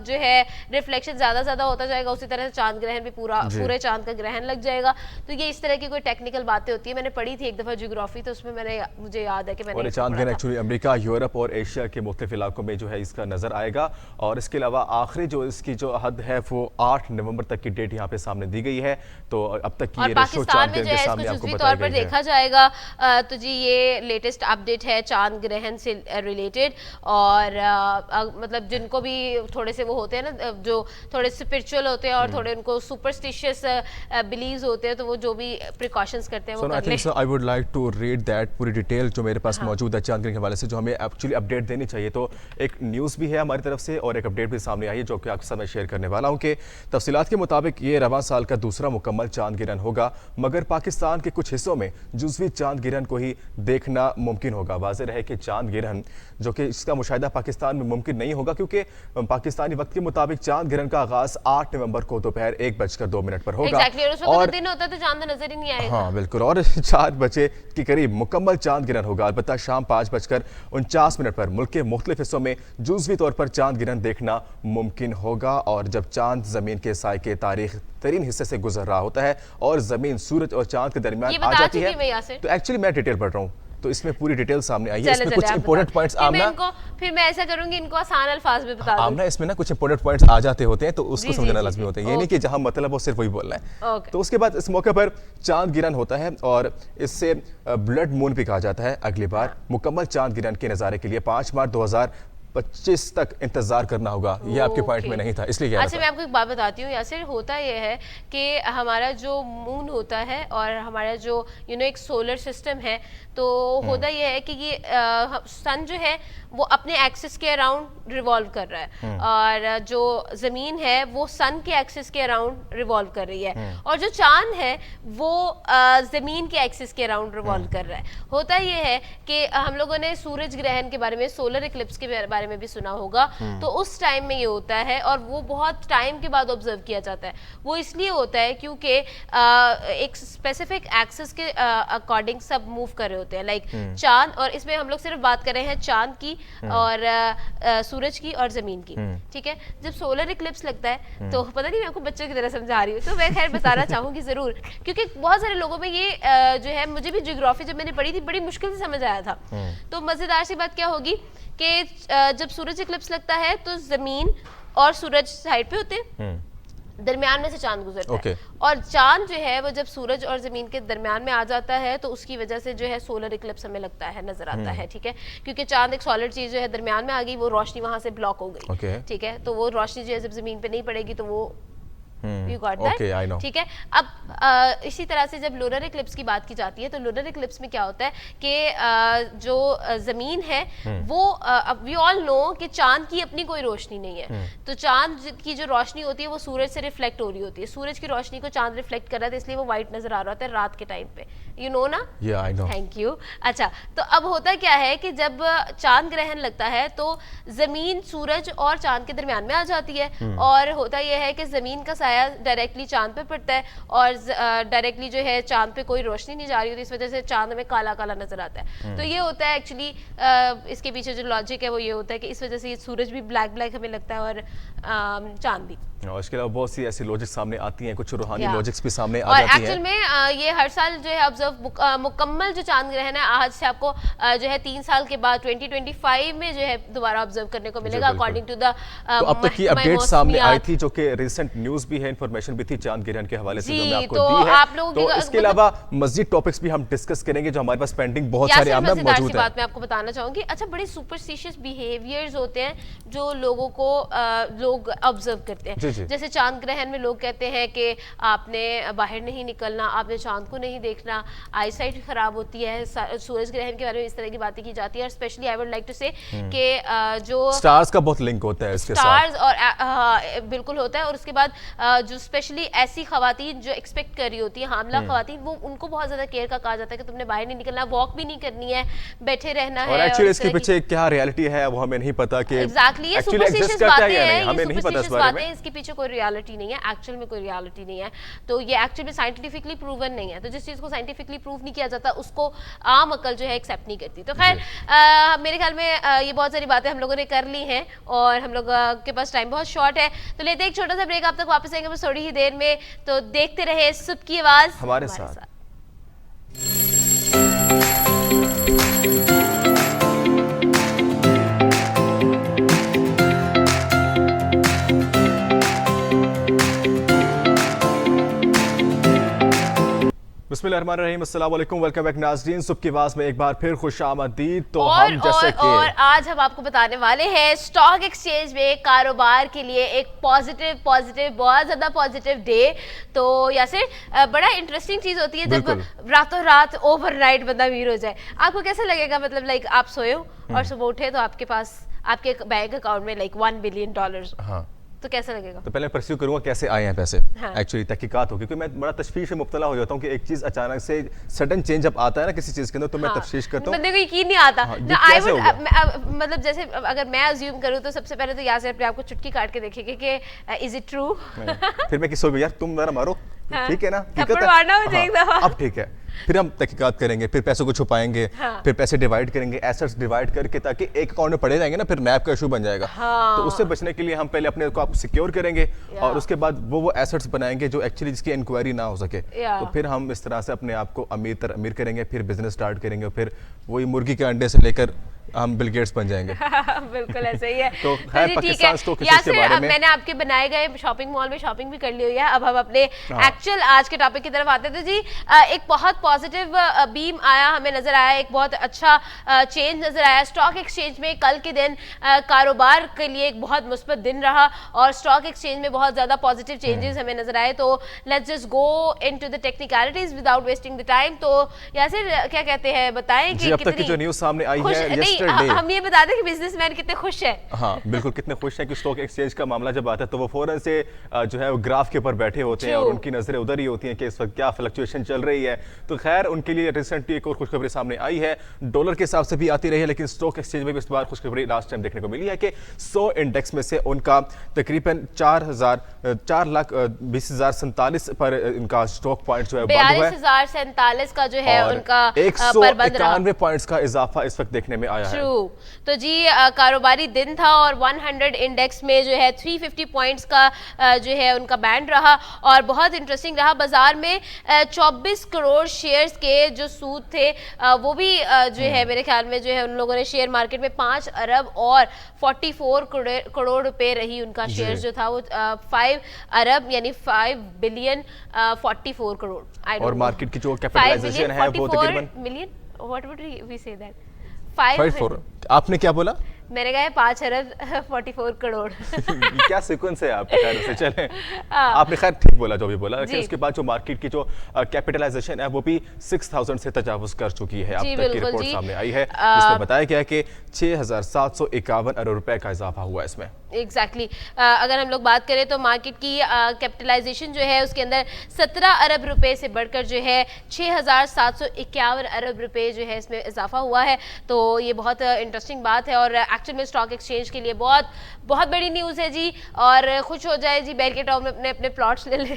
जो है रिफ्लेक्शन ज्यादा होता जाएगा, उसी तरह से चांद ग्रहण भी पूरे चांद का ग्रहण लग जाएगा। तो ये इस तरह की कोई टेक्निकल बातें होती है, मैंने पढ़ी थी एक दफा ज्योग्राफी, तो उसमें मुझे याद है कि मैंने चांद ग्रहण एक्चुअली अमेरिका, यूरोप और एशिया के मुख्तलिफ इलाकों में जो है इसका नजर आएगा। और इसके अलावा आखिरी जो इसकी जो हद है वो 8 नवंबर तक की डेट यहाँ पे सामने दी गई है। तो अब तक की ये रेशो चांद ग्रहण के सामने आपको बताई गई है। देखा जाएगा। तो जी ये लेटेस्ट अपडेट है चांद ग्रहण से रिलेटेड। और मतलब जिनको भी थोड़े से वो होते हैं ना, जो थोड़े स्पिरिचुअल होते हैं और थोड़े उनको सुपरस्टिशियस बिलीव्स होते हैं, तो वो जो भी प्रिकॉशंस करते हैं वो कर लें। I would like to read that पूरी डिटेल जो मेरे पास मौजूद है चांद ग्रहण के हवाले से, जो हमें एक्चुअली अपडेट देनी चाहिए। तो एक न्यूज़ भी है हमारी तरफ से और एक अपडेट भी सामने आई है जो कि आपके साथ मैं शेयर करने वाला हूँ कि तफसीलात के मुताबिक ये रवां साल का दूसरा मुकम्मल चांद ग्रहण होगा, मगर पाकिस्तान के कुछ हिस्सों में जुज़वी चांद ग्रहण को ही देखना मुमकिन होगा। वाज़ेह रहे कि चांद ग्रहण जो कि इक्लिप्स का मुशाहिदा पाकिस्तान में मुमकिन नहीं होगा, क्योंकि पाकिस्तानी वक्त के मुताबिक चांद ग्रहण का आगाज 8 नवंबर को दोपहर 1:02 पर होगा। और दिन होता है तो चांद नजर ही नहीं आएगा। हाँ बिल्कुल, और 4 बजे के करीब मुकम्मल चांद ग्रहण होगा। अलबत्ता शाम 5:49 पर मुल्क के मुख्तलिफ हिस्सों में जुज़वी तौर पर चांद ग्रहण देखना मुमकिन होगा। और जब चांद जमीन के साए के तारीख तरीन हिस्से से गुजर रहा होता है और जमीन सूरज और चांद के दरमियान आ जाती है, तो एक्चुअली मैं डिटेल पढ़ रहा हूँ, तो इसमें पूरी डिटेल सामने आई है। इसमें कुछ इंपॉर्टेंट पॉइंट्स फिर मैं ऐसा करूंगी, इनको आसान अल्फाज में बता दूं। आमना इसमें ना कुछ इंपॉर्टेंट पॉइंट्स आ जाते होते हैं, तो उसको समझना लाजमी होता है। ये नहीं कि जहां मतलब वो सिर्फ वही बोलना है। तो उसके बाद इस मौके पर चांद ग्रहण होता है और इससे ब्लड मून भी कहा जाता है। अगली बार मुकम्मल चांद ग्रहण के नज़ारे के लिए 5 मार्च 2025 तक इंतजार करना होगा। ये आपके पॉइंट में नहीं था, इसलिए अच्छा मैं आपको एक बात बताती हूँ। यासिर, होता ये है कि हमारा जो मून होता है और हमारा जो एक सोलर सिस्टम है, तो होता ये है कि ये सन जो है वो अपने एक्सिस के अराउंड रिवॉल्व कर रहा है और जो जमीन है वो सन के एक्सिस के अराउंड रिवॉल्व कर रही है, और जो चांद है वो जमीन के एक्सिस के अराउंड रिवॉल्व कर रहा है। होता ये है कि हम लोगों ने सूरज ग्रहण के बारे में, सोलर इक्लिप्स के बारे में भी सुना होगा, तो उस टाइम में ये होता है और वो बहुत टाइम के बाद ऑब्जर्व किया जाता है। वो इसलिए होता है क्योंकि एक स्पेसिफिक एक्सिस के अकॉर्डिंग सब मूव कर रहे होते हैं, लाइक चांद, और इसमें हम लोग सिर्फ बात कर रहे हैं चांद की और सूरज की और जमीन की, ठीक है। जब सोलर इक्लिप्स लगता है तो पता नहीं, मैं आपको बच्चों की तरह समझा रही हूँ, तो मैं खैर बताना चाहूंगी जरूर, क्योंकि बहुत सारे लोगों में ये जो है, मुझे भी ज्योग्राफी जब मैंने पढ़ी थी बड़ी मुश्किल से समझ आया था। तो मजेदार सी बात क्या होगी कि जब सूरज इक्लिप्स लगता है तो जमीन और सूरज साइड पे होते हैं, दरमियान में से चांद गुजरता है, और चांद जो है वो जब सूरज और जमीन के दरमियान में आ जाता है तो उसकी वजह से जो है सोलर इक्लिप्स हमें लगता है, नजर आता है, ठीक है। क्योंकि चांद एक सॉलिड चीज जो है दरमियान में आ गई, वो रोशनी वहां से ब्लॉक हो गई, ठीक है। तो वो रोशनी जो है जब जमीन पे नहीं पड़ेगी तो वो You got that? ठीक है। अब इसी तरह से जब लूनर इक्लिप्स की बात की जाती है तो लूनर इक्लिप्स में क्या होता है कि जो जमीन है वो वी ऑल नो कि चांद की अपनी कोई रोशनी नहीं है, तो चांद की जो रोशनी होती है वो सूरज से रिफ्लेक्ट हो रही होती है। सूरज की रोशनी को चांद रिफ्लेक्ट कर रहा है, इसलिए वो व्हाइट नजर आ रहा होता है रात के टाइम पे, यू नो ना। Thank you. अच्छा, तो अब होता क्या है कि जब चांद ग्रहण लगता है तो जमीन सूरज और चांद के दरमियान में आ जाती है, और होता यह है कि जमीन का डायरेक्टली चांद पे पड़ता है और डायरेक्टली जो है चांद पे कोई रोशनी नहीं जा रही होती, इस वजह से चांद में काला काला नजर आता है। तो ये होता है एक्चुअली, इसके पीछे जो लॉजिक है वो ये होता है कि इस वजह से सूरज भी ब्लैक ब्लैक हमें लगता है और चांद भी। और इसके अलावा बहुत सी ऐसी लॉजिक सामने आती हैं, कुछ रूहानी लॉजिक्स भी सामने आ जाती हैं। एक्चुअल में ये हर साल जो है ऑब्जर्व मुकम्मल जो चांद ग्रहण है आज से आपको जो है 3 साल के बाद 2025 में जो है दोबारा ऑब्जर्व करने को मिलेगा, अकॉर्डिंग टू द तो अब तक की अपडेट सामने आई थी, जो कि रिसेंट न्यूज़ भी है, इंफॉर्मेशन भी थी चांद ग्रहण के हवाले से जो मैं आपको दी है। आप लोगों तो इसके अलावा मज़ीद टॉपिक्स भी हम डिस्कस करेंगे जो हमारे पास पेंडिंग बहुत सारे आमना मौजूद है। बात मैं आपको बताना चाहूंगी। अच्छा, बड़े सुपरस्टिशियस बिहेवियर्स होते हैं जो लोगों को लोग ऑब्जर्व करते हैं। जैसे चांद ग्रहण में लोग कहते हैं कि आपने बाहर नहीं निकलना, आपने चांद को नहीं देखना, आई साइट खराब होती है। सूरज ग्रहण के बारे में इस तरह की बातें की जाती है, और specially I would like to say कि जो स्टार्स का बहुत लिंक होता है इसके साथ, और बिल्कुल होता है। और उसके बाद जो स्पेशली ऐसी खवातीन जो एक्सपेक्ट कर रही होती है, हामला खवातीन, वो उनको बहुत ज्यादा केयर का कहा जाता है कि तुमने बाहर नहीं निकलना, वॉक भी नहीं करनी है, बैठे रहना है। और एक्चुअली इसके पीछे क्या रियलिटी है वो हमें नहीं पता कि एग्जैक्टली ये सुपरस्टिशियस बातें हैं, हमें नहीं पता इस बारे में। इसके पीछे कोई रियलिटी नहीं है, एक्चुअल में कोई रियलिटी नहीं है। तो ये एक्चुअल में साइंटिफिकली प्रूवन नहीं है, तो जिस चीज को साइंटिफिकली प्रूव नहीं किया जाता उसको आम अकल जो है एक्सेप्ट नहीं करती। तो खैर मेरे ख्याल में ये बहुत सारी बातें हम लोगों ने कर ली हैं और हम लोग के पास टाइम बहुत शॉर्ट है, तो लेते एक छोटा सा ब्रेक, आप तक वापस आएंगे बस थोड़ी ही देर में। तो देखते रहे सुबह की आवाज हमारे साथ। बिस्मिल्लाहिर्रहमानिर्रहीम, अस्सलाम वालेकुम, वेलकम बैक नाज़रीन। सुबह की आवाज़ में एक बार फिर खुशामदीद। तो हम जैसे कि और आज हम आपको बताने वाले हैं स्टॉक एक्सचेंज में कारोबार के लिए एक पॉजिटिव बहुत ज्यादा पॉजिटिव डे। तो यासिर, बड़ा इंटरेस्टिंग चीज होती है जब रातों रात ओवरनाइट बंदा अमीर हो जाए। आपको कैसा लगेगा? मतलब लाइक आप सोए हो और सुबह उठे तो आपके पास आपके बैंक अकाउंट में लाइक $1 बिलियन। हाँ, तो कैसा लगेगा? तो पहले परस्यू करूंगा कैसे आए हैं पैसे। हाँ। एक्चुअली तहकीकात होगी, क्योंकि मैं बड़ा तशवीश में मुब्तला हो जाता हूँ कि एक चीज़ अचानक से सडन चेंज अब आता है ना किसी चीज़ के अंदर, तो मैं हाँ। तफ्तीश करता हूँ। बंदे को यकीन नहीं आता। हाँ, ये ना आई कैसे हो वुड मतलब जैसे अगर मैं अज्यूम करूँ तो सबसे पहले तो यासिर अपने आप को चुटकी काट के देखेंगे कि इज इट ट्रू। फिर मैं किसी को यार तुम जरा मारो, हाँ। ठीक है ना, थप्पड़ मारना मुझे एक दफा। अब ठीक है, फिर हम तहकीकात करेंगे, फिर पैसों को छुपाएंगे, हाँ। फिर पैसे डिवाइड करेंगे, एसेट्स डिवाइड करके, ताकि एक अकाउंट में पड़े जाएंगे ना, फिर नैब का इशू बन जाएगा। हाँ। तो उससे बचने के लिए हम पहले अपने को आप सिक्योर करेंगे और उसके बाद वो एसेट्स बनाएंगे जो एक्चुअली जिसकी इंक्वायरी ना हो सके। तो फिर हम इस तरह से अपने आप को अमीर तर अमीर करेंगे, फिर बिजनेस स्टार्ट करेंगे, फिर वही मुर्गी के अंडे से लेकर हम बिल गेट्स बन जाएंगे। बिल्कुल ऐसा ही है। तो जी, खैर ठीक पाकिस्तान है स्टॉक एक्सचेंज के बारे में मैंने आपके बनाए गए शॉपिंग मॉल में शॉपिंग भी कर ली हुई है। अब हम अपने एक्चुअल आज के टॉपिक की तरफ आते थे जी। एक बहुत पॉजिटिव बीम आया, हमें नजर आया, एक बहुत अच्छा चेंज नजर आया स्टॉक एक्सचेंज में। कल के दिन कारोबार के लिए एक बहुत मुस्बत दिन रहा और स्टॉक एक्सचेंज में बहुत ज्यादा पॉजिटिव चेंजेस हमें नजर आए। तो let's just go into the technicalities without wasting the time. तो यासिर क्या कहते हैं, बताएं कि अब तक की जो न्यूज़ सामने आई है नहीं, हम ये बता दें कि बिजनेसमैन कितने खुश हैं। हाँ बिल्कुल, कितने खुश हैं कि स्टॉक एक्सचेंज का मामला जब आता है तो वो फौरन से जो है वो ग्राफ के ऊपर बैठे होते हैं और उनकी नजरें उधर ही होती हैं कि इस वक्त क्या फ्लक्चुएशन चल रही है। तो खैर उनके लिए रिसेंटली एक और खुशखबरी सामने आई है, डॉलर के हिसाब से भी आती रही है, लेकिन स्टॉक एक्सचेंज में भी इस बार खुशखबरी लास्ट टाइम देखने को मिली है कि 100 इंडेक्स में से उनका तकरीबन 4,20,47 पर इनका स्टॉक पॉइंट जो है बंद हुआ है। 42,047 का जो है उनका 191 पॉइंट्स का इजाफा इस वक्त देखने में आया है। तो जी कारोबारी दिन था और 100 इंडेक्स में जो है 350 पॉइंट्स का जो है उनका बैंड रहा और बहुत इंटरेस्टिंग रहा। बाजार में 24 करोड़ शेयर्स के जो सूद थे वो भी जो है मेरे ख्याल में जो है उन लोगों ने शेयर मार्केट में 5 अरब और 44 करोड़ रुपए रही उनका शेयर जो था वो 5 अरब यानी 5 बिलियन 44 करोड़। और मार्केट की जो कैपिटलाइजेशन है वो तकरीबन million, what would we say that, 5 आपने क्या बोला? मैंने कहा 5 अरब 44 करोड़। क्या सीक्वेंस है आपके, खैर से चलें। आपने खैर ठीक बोला जो भी बोला, लेकिन उसके बाद जो मार्केट की जो कैपिटलाइजेशन है वो भी 6000 से तजावुज कर चुकी है। अब तक की रिपोर्ट सामने आई है जिसमें बताया गया कि 6,751 अरब रुपए का इजाफा हुआ इसमें। एग्जैक्टली अगर हम लोग बात करें तो मार्केट की कैपिटलाइजेशन जो है उसके अंदर 17 अरब रुपए से बढ़कर जो है 6,751 अरब रुपए जो है इसमें इजाफा हुआ है। तो ये बहुत इंटरेस्टिंग बात है और एक्चुअल में स्टॉक एक्सचेंज के लिए बहुत बहुत बड़ी न्यूज़ है जी। और खुश हो जाए जी, बैरिकेड टाउन में अपने अपने प्लॉट्स ले ले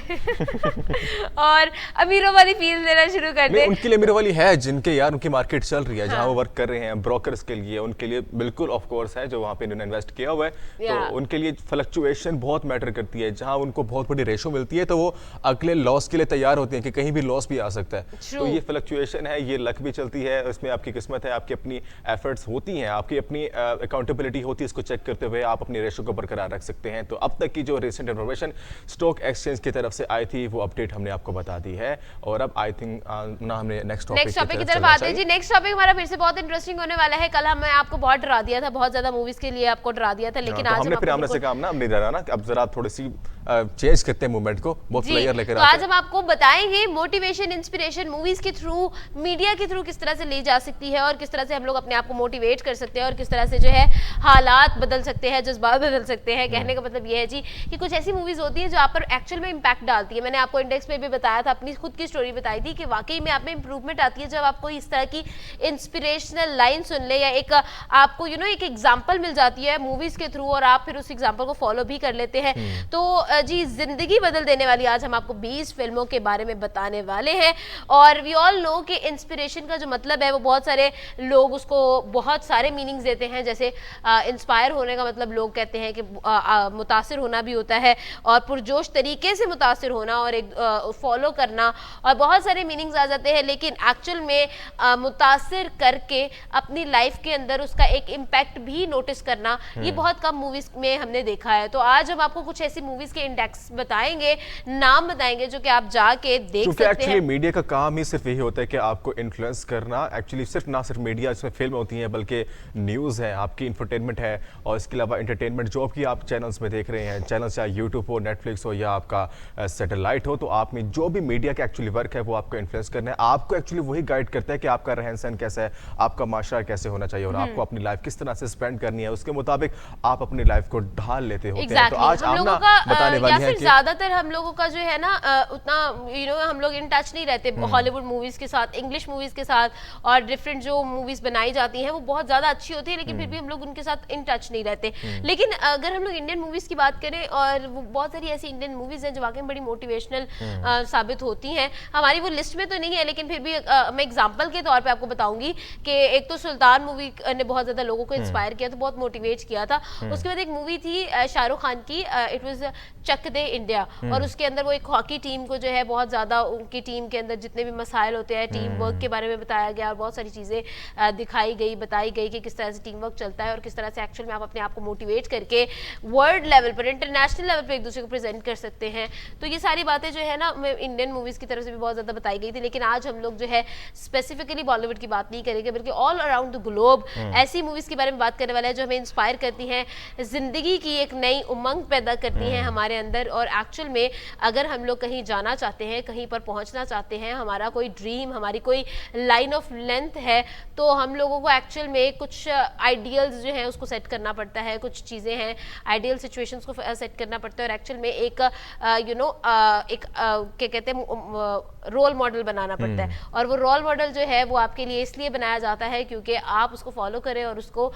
और अमीरों वाली फीस लेना शुरू कर दे। उनके लिए अमीरों वाली है जिनके यार उनकी मार्केट चल रही है, जहां वो वर्क कर रहे हैं ब्रोकर्स के लिए, उनके लिए बिल्कुल ऑफ कोर्स है जो वहां पे इन्होंने इन्वेस्ट किया हुआ है। तो उनके लिए फ्लक्चुएशन बहुत मैटर करती है, जहां उनको बहुत बड़ी रेशो मिलती है तो वो अगले लॉस के लिए तैयार होते हैं कि कहीं भी लॉस भी आ सकता है। तो ये फ्लक्चुएशन है, ये लक भी चलती है, उसमें आपकी किस्मत है, आपकी अपनी एफर्ट्स होती हैं, आपकी अपनी अकाउंटेबिलिटी होती है, इसको चेक करते हुए आप अपनी रेशो को बरकरार रख सकते हैं। तो अब तक की जो रिसेंट इन्फॉर्मेशन स्टॉक एक्सचेंज की तरफ से आई थी वो अपडेट हमने आपको बता दी है। और अब आई थिंक ना हमने नेक्स्ट टॉपिक की तरफ आते हैं जी। नेक्स्ट टॉपिक हमारा फिर से बहुत इंटरेस्टिंग होने वाला है। कल हमने आपको बहुत डरा दिया था, बहुत ज्यादा मूवीज के लिए आपको डरा दिया था, लेकिन आज हमने फिर हमने से काम ना नहीं डराना, अब जरा थोड़ी सी चेंज करते हैं मूवमेंट को, बहुत प्लेयर लेकर आज हम आपको बताएंगे मोटिवेशन इंस्पिरेशन मूवीज के थ्रू, मीडिया के थ्रू किस तरह से ली जा सकती है और किस तरह से हम लोग अपने आप को मोटिवेट कर सकते हैं और किस तरह से जो है हालात बदल सकते हैं, जज्बात बदल सकते हैं। कहने का मतलब ये है जी कि कुछ ऐसी मूवीज होती हैं जो आप पर एक्चुअल में इंपैक्ट डालती है। मैंने आपको इंडेक्स में भी बताया था, अपनी खुद की स्टोरी बताई थी कि वाकई में आप में इंप्रूवमेंट आती है जब आपको इस तरह की इंस्पिरेशनल लाइन सुन ले या एक आपको एक एग्जाम्पल मिल जाती है मूवीज के थ्रू और आप फिर उस एग्जाम्पल को फॉलो भी कर लेते हैं। तो जी जिंदगी बदल देने वाली आज हम आपको 20 फिल्मों के बारे में बताने वाले हैं। और वी ऑल नो कि इंस्पिरेशन का जो मतलब है वो बहुत सारे लोग उसको बहुत सारे मीनिंग्स देते हैं। जैसे इंस्पायर होने का मतलब लोग कहते हैं कि मुतासिर होना भी होता है और पुरजोश तरीके से मुतासिर होना और एक फॉलो करना और बहुत सारे मीनिंग्स आ जाते हैं। लेकिन एक्चुअल में मुतासिर करके अपनी लाइफ के अंदर उसका एक इम्पैक्ट भी नोटिस करना ये बहुत कम मूवीज में हमने देखा है। तो आज हम आपको कुछ ऐसी मूवीज के इंडेक्स बताएंगे, नाम बताएंगे जो कि आप जाके देख क्योंकि सकते एक्चुअली हैं। मीडिया का काम ही सिर्फ यही होता है कि आपको इन्फ्लुएंस करना। एक्चुअली सिर्फ ना सिर्फ मीडिया इसमें फिल्म होती है, बल्कि न्यूज़ है, आपकी इंफरटेनमेंट है, और इसके अलावा एंटरटेनमेंट जो भी आप चैनल्स में देख रहे हैं, चैनल चाहे यूट्यूब हो, नेटफ्लिक्स हो या आपका सैटेलाइट हो, तो आप में जो भी मीडिया का एक्चुअली वर्क है वो आपको इन्फ्लुएंस करना है। आपको एक्चुअली वही गाइड करता है कि आपका रहन सहन कैसा है, आपका माशरा कैसे होना चाहिए, और आपको अपनी लाइफ किस तरह से स्पेंड करनी है, उसके मुताबिक आप अपनी लाइफ को ढाल लेते होते हैं। तो आज हम आमना लोगों का बताने या वाली है फिर कि ज्यादातर हम लोगों का जो है ना उतना हम लोग इन टच नहीं रहते हॉलीवुड मूवीज के साथ, इंग्लिश मूवीज के साथ, और डिफरेंट जो मूवीज बनाई जाती हैं वो बहुत ज्यादा अच्छी होती है, लेकिन फिर भी हम लोग उनके साथ इन टच नहीं रहते। लेकिन अगर हम लोग इंडियन मूवीज की बात करें, और वो बहुत सारी ऐसी इंडियन मूवीज हैं जो वाकई में बड़ी मोटिवेशनल साबित होती हैं। हमारी वो लिस्ट में तो नहीं है, लेकिन फिर भी मैं एग्जाम्पल के तौर पर आपको बताऊंगी कि एक तो सुल्तान मूवी ने बहुत ज्यादा लोगों को इंस्पायर किया था, बहुत मोटिवेट किया था। उसके बाद एक मूवी थी शाहरुख खान की, it was Chak De India, और उसके अंदर वो एक हॉकी टीम को जो है बहुत ज्यादा उनकी टीम के अंदर जितने भी मसाइल होते हैं टीम वर्क के बारे में बताया गया, और बहुत सारी चीजें दिखाई गई, बताई गई कि किस तरह से टीम वर्क चलता है और किस तरह से एक्चुअल में आप अपने आप को मोटिवेट करके वर्ल्ड लेवल पर, इंटरनेशनल लेवल पर एक दूसरे को प्रेजेंट कर सकते हैं। तो ये सारी बातें जो है ना इंडियन मूवीज की तरफ से भी बहुत ज्यादा बताई गई थी। लेकिन आज हम लोग जो है स्पेसिफिकली बॉलीवुड की बात नहीं करेंगे, बल्कि ऑल अराउंड द ग्लोब ऐसी मूवीज के बारे में बात करने वाले हैं जो हमें इंस्पायर करती हैं, जिंदगी की एक नई उमंग पैदा करती हैं हमारे अंदर। और एक्चुअल में अगर हम लोग कहीं जाना चाहते हैं, कहीं पर पहुंचना चाहते हैं, हमारा कोई ड्रीम, हमारी कोई लाइन ऑफ लेंथ है, तो हम लोगों को एक्चुअल में कुछ आइडियल्स जो है उसको सेट करना पड़ता है, कुछ चीज़ें हैं आइडियल सिचुएशंस को सेट करना पड़ता है, और एक्चुअल में एक एक क्या कहते हैं रोल मॉडल बनाना पड़ता है। और वो रोल मॉडल जो है वो आपके लिए इसलिए बनाया जाता है क्योंकि आप उसको फॉलो करें और उसको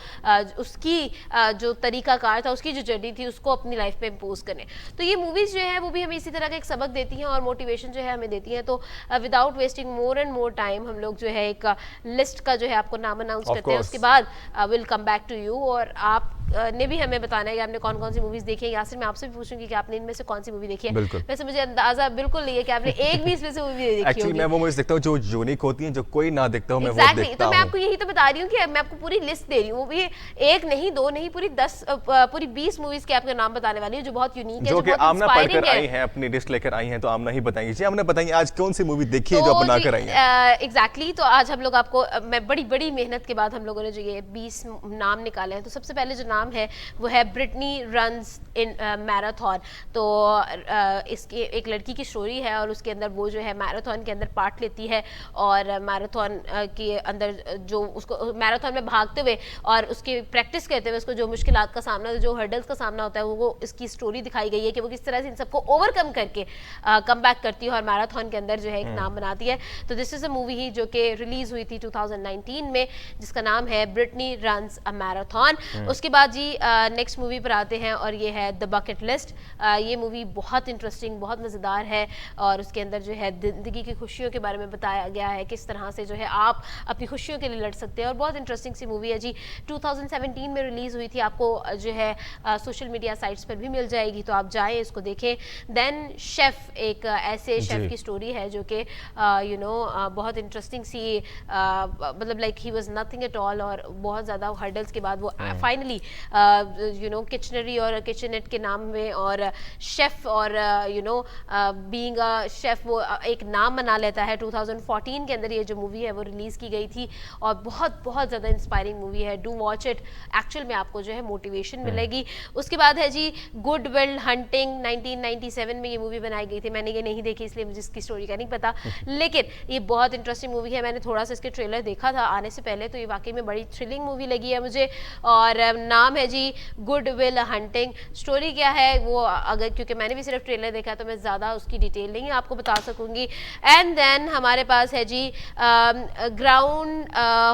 उसकी जो तरीकाकार था, उसकी जो जर्नी थी, उसको अपनी लाइफ पे इम्पोज करें। तो ये मूवीज जो है वो भी हमें इसी तरह का एक सबक देती हैं और मोटिवेशन जो है हमें देती हैं। तो without wasting more and more time हम लोग जो है एक लिस्ट का जो है आपको नाम अनाउंस करते हैं, उसके बाद will come back to you, और आप ने भी हमें बताना है कि आपने कौन कौन सी मूवीज देखी है। यासिर, मैं आपसे भी पूछूंगी कि आपने इनमें से कौन सी मूवी देखी है। वैसे मुझे अंदाजा बिल्कुल नहीं है कि आपने एक भी इसमें से मूवी देखी होगी। एक्चुअली मैं वो मूवीज देखता हूं जो यूनिक होती हैं, जो कोई ना देखता हो, मैं वो देखता हूं। तो मैं आपको यही तो बता रही हूँ कि मैं आपको पूरी लिस्ट दे रही हूँ, वो भी एक नहीं, दो नहीं, पूरी 10 पूरी 20 मूवीज के आपके नाम बताने वाली है जो बहुत यूनिक है, जो कि आमना पढ़कर आई है, अपनी लिस्ट लेकर आई हैं। तो आमना ही बताएंगी जी, आमना बताइए आज कौन सी मूवी देखी है जो आप बनाकर आई हैं। एग्जैक्टली, तो आज हम लोग आपको मैं बड़ी बड़ी मेहनत के बाद हम लोगों ने जो ये 20 नाम निकाले हैं। तो सबसे पहले जो नाम है वो है ब्रिटनी रन्स इन मैराथन। तो इसकी एक लड़की की स्टोरी है, और उसके अंदर वो जो है मैराथन के अंदर पार्ट लेती है, और मैराथन के अंदर जो उसको मैराथन में भागते हुए और उसकी प्रैक्टिस करते हुए उसको जो मुश्किलात का सामना, जो हर्डल्स का सामना होता है, वो इसकी स्टोरी दिखाई गई है कि वो किस तरह से इन सबको ओवरकम करके कम बैक करती है और मैराथन के अंदर जो है एक नाम बनाती है। तो दिस इज अ मूवी ही जो कि रिलीज हुई थी 2019 में, जिसका नाम है ब्रिटनी रन्स अ मैराथन। उसके बाद जी नेक्स्ट मूवी पर आते हैं, और ये है द बकेट लिस्ट। ये मूवी बहुत इंटरेस्टिंग, बहुत मज़ेदार है, और उसके अंदर जो है ज़िंदगी की खुशियों के बारे में बताया गया है, किस तरह से जो है आप अपनी खुशियों के लिए लड़ सकते हैं, और बहुत इंटरेस्टिंग सी मूवी है जी। 2017 में रिलीज़ हुई थी, आपको जो है सोशल मीडिया साइट्स पर भी मिल जाएगी, तो आप जाएँ इसको देखें। देन शेफ़, एक ऐसे शेफ़ की स्टोरी है जो कि बहुत इंटरेस्टिंग सी, मतलब like he was nothing at all, और बहुत ज़्यादा हर्डल्स के बाद वो फाइनली किचनरी और किचनेट के नाम में और शेफ़ और बीइंग अ शेफ़ वो एक नाम बना लेता है। 2014 के अंदर ये जो मूवी है वो रिलीज़ की गई थी, और बहुत बहुत ज़्यादा इंस्पायरिंग मूवी है। डू वॉच इट, एक्चुअल में आपको जो है मोटिवेशन मिलेगी। उसके बाद है जी गुड विल हंटिंग। 1997 में ये मूवी बनाई गई थी, मैंने ये नहीं देखी इसलिए मुझे इसकी स्टोरी का नहीं पता, लेकिन ये बहुत इंटरेस्टिंग मूवी है। मैंने थोड़ा सा इसके ट्रेलर देखा था आने से पहले, तो ये वाकई में बड़ी थ्रिलिंग मूवी लगी है मुझे। और नाम है जी गुड विल हंटिंग। स्टोरी क्या है वो, अगर क्योंकि मैंने भी सिर्फ ट्रेलर देखा तो मैं ज़्यादा उसकी डिटेल नहीं आपको बता सकूंगी। एंड देन हमारे पास है जी ग्राउंड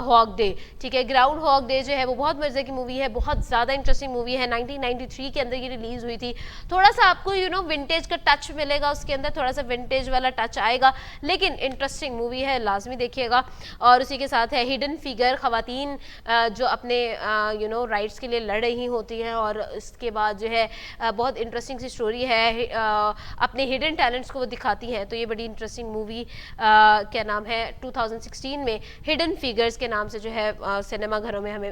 हॉक डे। ठीक है, ग्राउंड हॉक डे जो है वो बहुत मजे की मूवी है, बहुत ज़्यादा इंटरेस्टिंग मूवी है। 1993 के अंदर ये रिलीज हुई थी। थोड़ा सा आपको विंटेज का टच मिलेगा उसके अंदर, थोड़ा सा विंटेज वाला टच आएगा, लेकिन इंटरेस्टिंग मूवी है, लाजमी देखिएगा। और उसी के साथ है हिडन फिगर, खवातीन जो अपने राइट्स के लिए लिए लड़ रही होती हैं और इसके बाद जो है बहुत इंटरेस्टिंग सी स्टोरी है, अपने हिडन टैलेंट्स को वो दिखाती हैं। तो ये बड़ी इंटरेस्टिंग मूवी क्या नाम है 2016 में हिडन फिगर्स के नाम से जो है सिनेमा घरों में हमें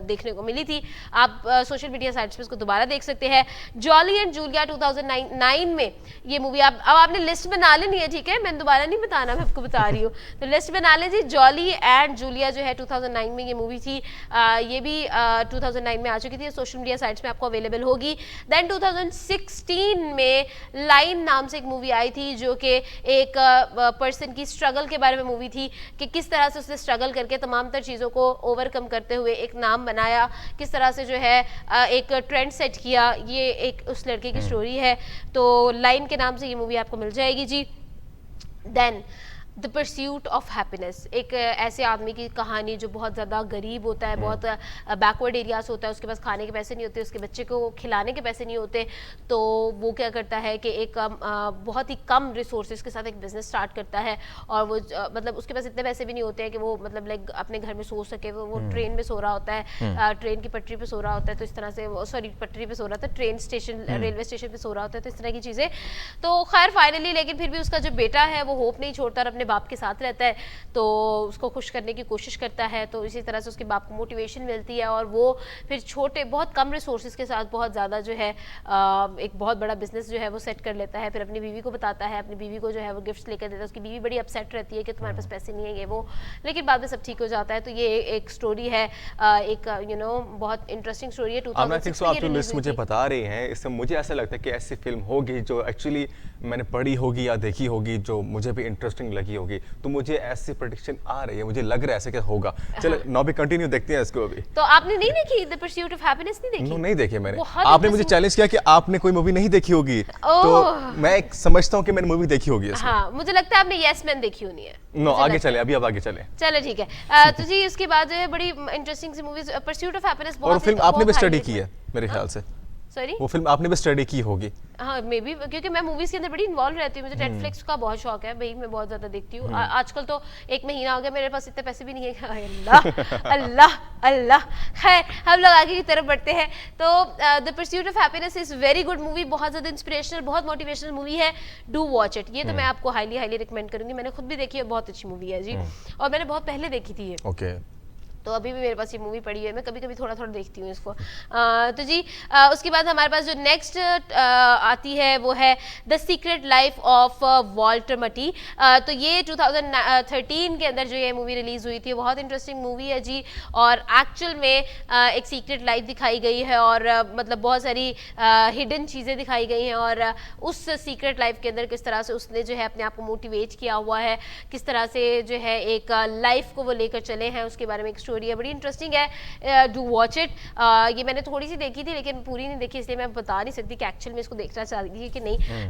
देखने को मिली थी। आप सोशल मीडिया साइट्स पे इसको दोबारा देख सकते हैं। जॉली एंड जूलिया 2009 में ये मूवी अब आपने लिस्ट बना लेनी है, ठीक है, मैं दोबारा नहीं बताना, मैं आपको बता रही हूँ, तो लिस्ट बना लीजिए। जॉली एंड जूलिया जो है 2009 में ये मूवी थी, ये भी 2009 में आ चुकी थी, सोशल मीडिया साइट्स में आपको अवेलेबल होगी। देन 2016 में लाइन नाम से एक मूवी आई थी जो कि एक पर्सन की स्ट्रगल के बारे में मूवी थी कि किस तरह से उसने स्ट्रगल करके तमाम तर चीज़ों को ओवरकम करते हुए एक नाम बनाया, किस तरह से जो है एक ट्रेंड सेट किया, ये एक उस लड़के की स्टोरी है। तो लाइन के नाम से ये मूवी आपको मिल जाएगी जी। Then the pursuit of happiness, एक ऐसे आदमी की कहानी जो बहुत ज़्यादा गरीब होता है, बहुत बैकवर्ड एरियाज होता है, उसके पास खाने के पैसे नहीं होते, उसके बच्चे को खिलाने के पैसे नहीं होते, तो वो क्या करता है कि एक बहुत ही कम रिसोर्सेज के साथ एक बिजनेस स्टार्ट करता है। और वो मतलब उसके पास इतने पैसे भी नहीं होते हैं कि वो मतलब लाइक अपने घर में सो सके, वो ट्रेन में सो रहा होता है, ट्रेन की पटरी पे सो रहा होता है, तो इस तरह से सॉरी पटरी पे सो रहा था, ट्रेन स्टेशन रेलवे स्टेशन पे सो रहा होता है, तो इस तरह की चीज़ें। तो खैर फाइनली लेकिन फिर भी उसका जो बेटा है वो होप नहीं छोड़ता और अपने बाप के साथ रहता है, तो उसको खुश करने की कोशिश करता है। तो इसी तरह से उसके बाप को मोटिवेशन मिलती है और वो फिर छोटे बहुत कम रिसोर्सेज के साथ बहुत ज़्यादा जो है एक बहुत बड़ा बिजनेस जो है वो सेट कर लेता है। फिर अपनी बीवी को बताता है, अपनी बीवी को जो है वो गिफ्ट्स लेकर देता है। उसकी बीवी बड़ी अपसेट रहती है कि तुम्हारे पास पैसे नहीं है ये वो, लेकिन बाद में सब ठीक हो जाता है। तो ये एक स्टोरी है, एक बहुत इंटरेस्टिंग स्टोरी है। 2006 आप जो लिस्ट मुझे बता रहे हैं, इससे मुझे ऐसा लगता है कि ऐसी फिल्म होगी जो एक्चुअली मैंने पढ़ी होगी या देखी होगी, जो मुझे भी इंटरेस्टिंग लगी होगी। तो मुझे ऐसी प्रेडिक्शन आ रही है, मुझे लग रहा है ऐसे क्या होगा। चलो नौ भी कंटिन्यू देखते हैं इसको अभी। तो आपने नहीं देखी द परस्यूट ऑफ हैप्पीनेस? नहीं देखी? नहीं देखी मैंने। आपने मुझे चैलेंज किया कि आपने कोई मूवी नहीं देखी होगी, तो मैं समझता हूँ कि मैंने मूवी देखी होगी। हाँ, मुझे लगता है आपने यस मैन देखी होनी है। नो, आगे चले, अभी अब आगे चले। चलो ठीक है। तो जी उसके बाद जो है बड़ी इंटरेस्टिंग सी मूवीज, परस्यूट ऑफ हैप्पीनेस बहुत, और फिल्म आपने भी स्टडी की है मेरे ख्याल से। सॉरी, वो फिल्म आपने भी स्टडी की होगी। हाँ मे बी, क्योंकि मैं मूवीज के अंदर बड़ी इन्वॉल्व रहती हूँ, मुझे नेटफ्लिक्स का बहुत शौक है भाई, मैं बहुत ज्यादा देखती हूँ। आजकल तो एक महीना हो गया मेरे पास इतने पैसे भी नहीं है। अल्लाह अल्लाह अल्लाह। खैर हम लोग आगे की तरफ बढ़ते हैं। तो the pursuit of happiness is very good movie, बहुत ज्यादा इंस्पिरेशनल, बहुत मोटिवेशनल मूवी है। डू वॉच इट, ये तो मैं आपको हाईली हाईली रिकमेंड करूंगी। मैंने खुद भी देखी है, बहुत अच्छी मूवी है जी, और मैंने बहुत पहले देखी थी ये। ओके, तो अभी भी मेरे पास ये मूवी पड़ी है, मैं कभी कभी थोड़ा थोड़ा देखती हूँ इसको। तो जी उसके बाद हमारे पास जो नेक्स्ट आती है वो है the secret life of Walter मटी। तो ये 2013 के अंदर जो ये मूवी रिलीज हुई थी, बहुत इंटरेस्टिंग मूवी है जी। और एक्चुअल में एक सीक्रेट लाइफ दिखाई गई है और मतलब बहुत सारी हिडन चीज़ें दिखाई गई हैं, और उस सीक्रेट लाइफ के अंदर किस तरह से उसने जो है अपने आप को मोटिवेट किया हुआ है, किस तरह से जो है एक लाइफ को वो लेकर चले हैं, उसके बारे में एक स्टोरी है, बड़ी इंटरेस्टिंग है। Do watch it. ये मैंने थोड़ी सी देखी थी लेकिन पूरी नहीं देखी, इसलिए मैं बता नहीं सकती कि एक्चुअल में इसको देखना चाहिए कि नहीं।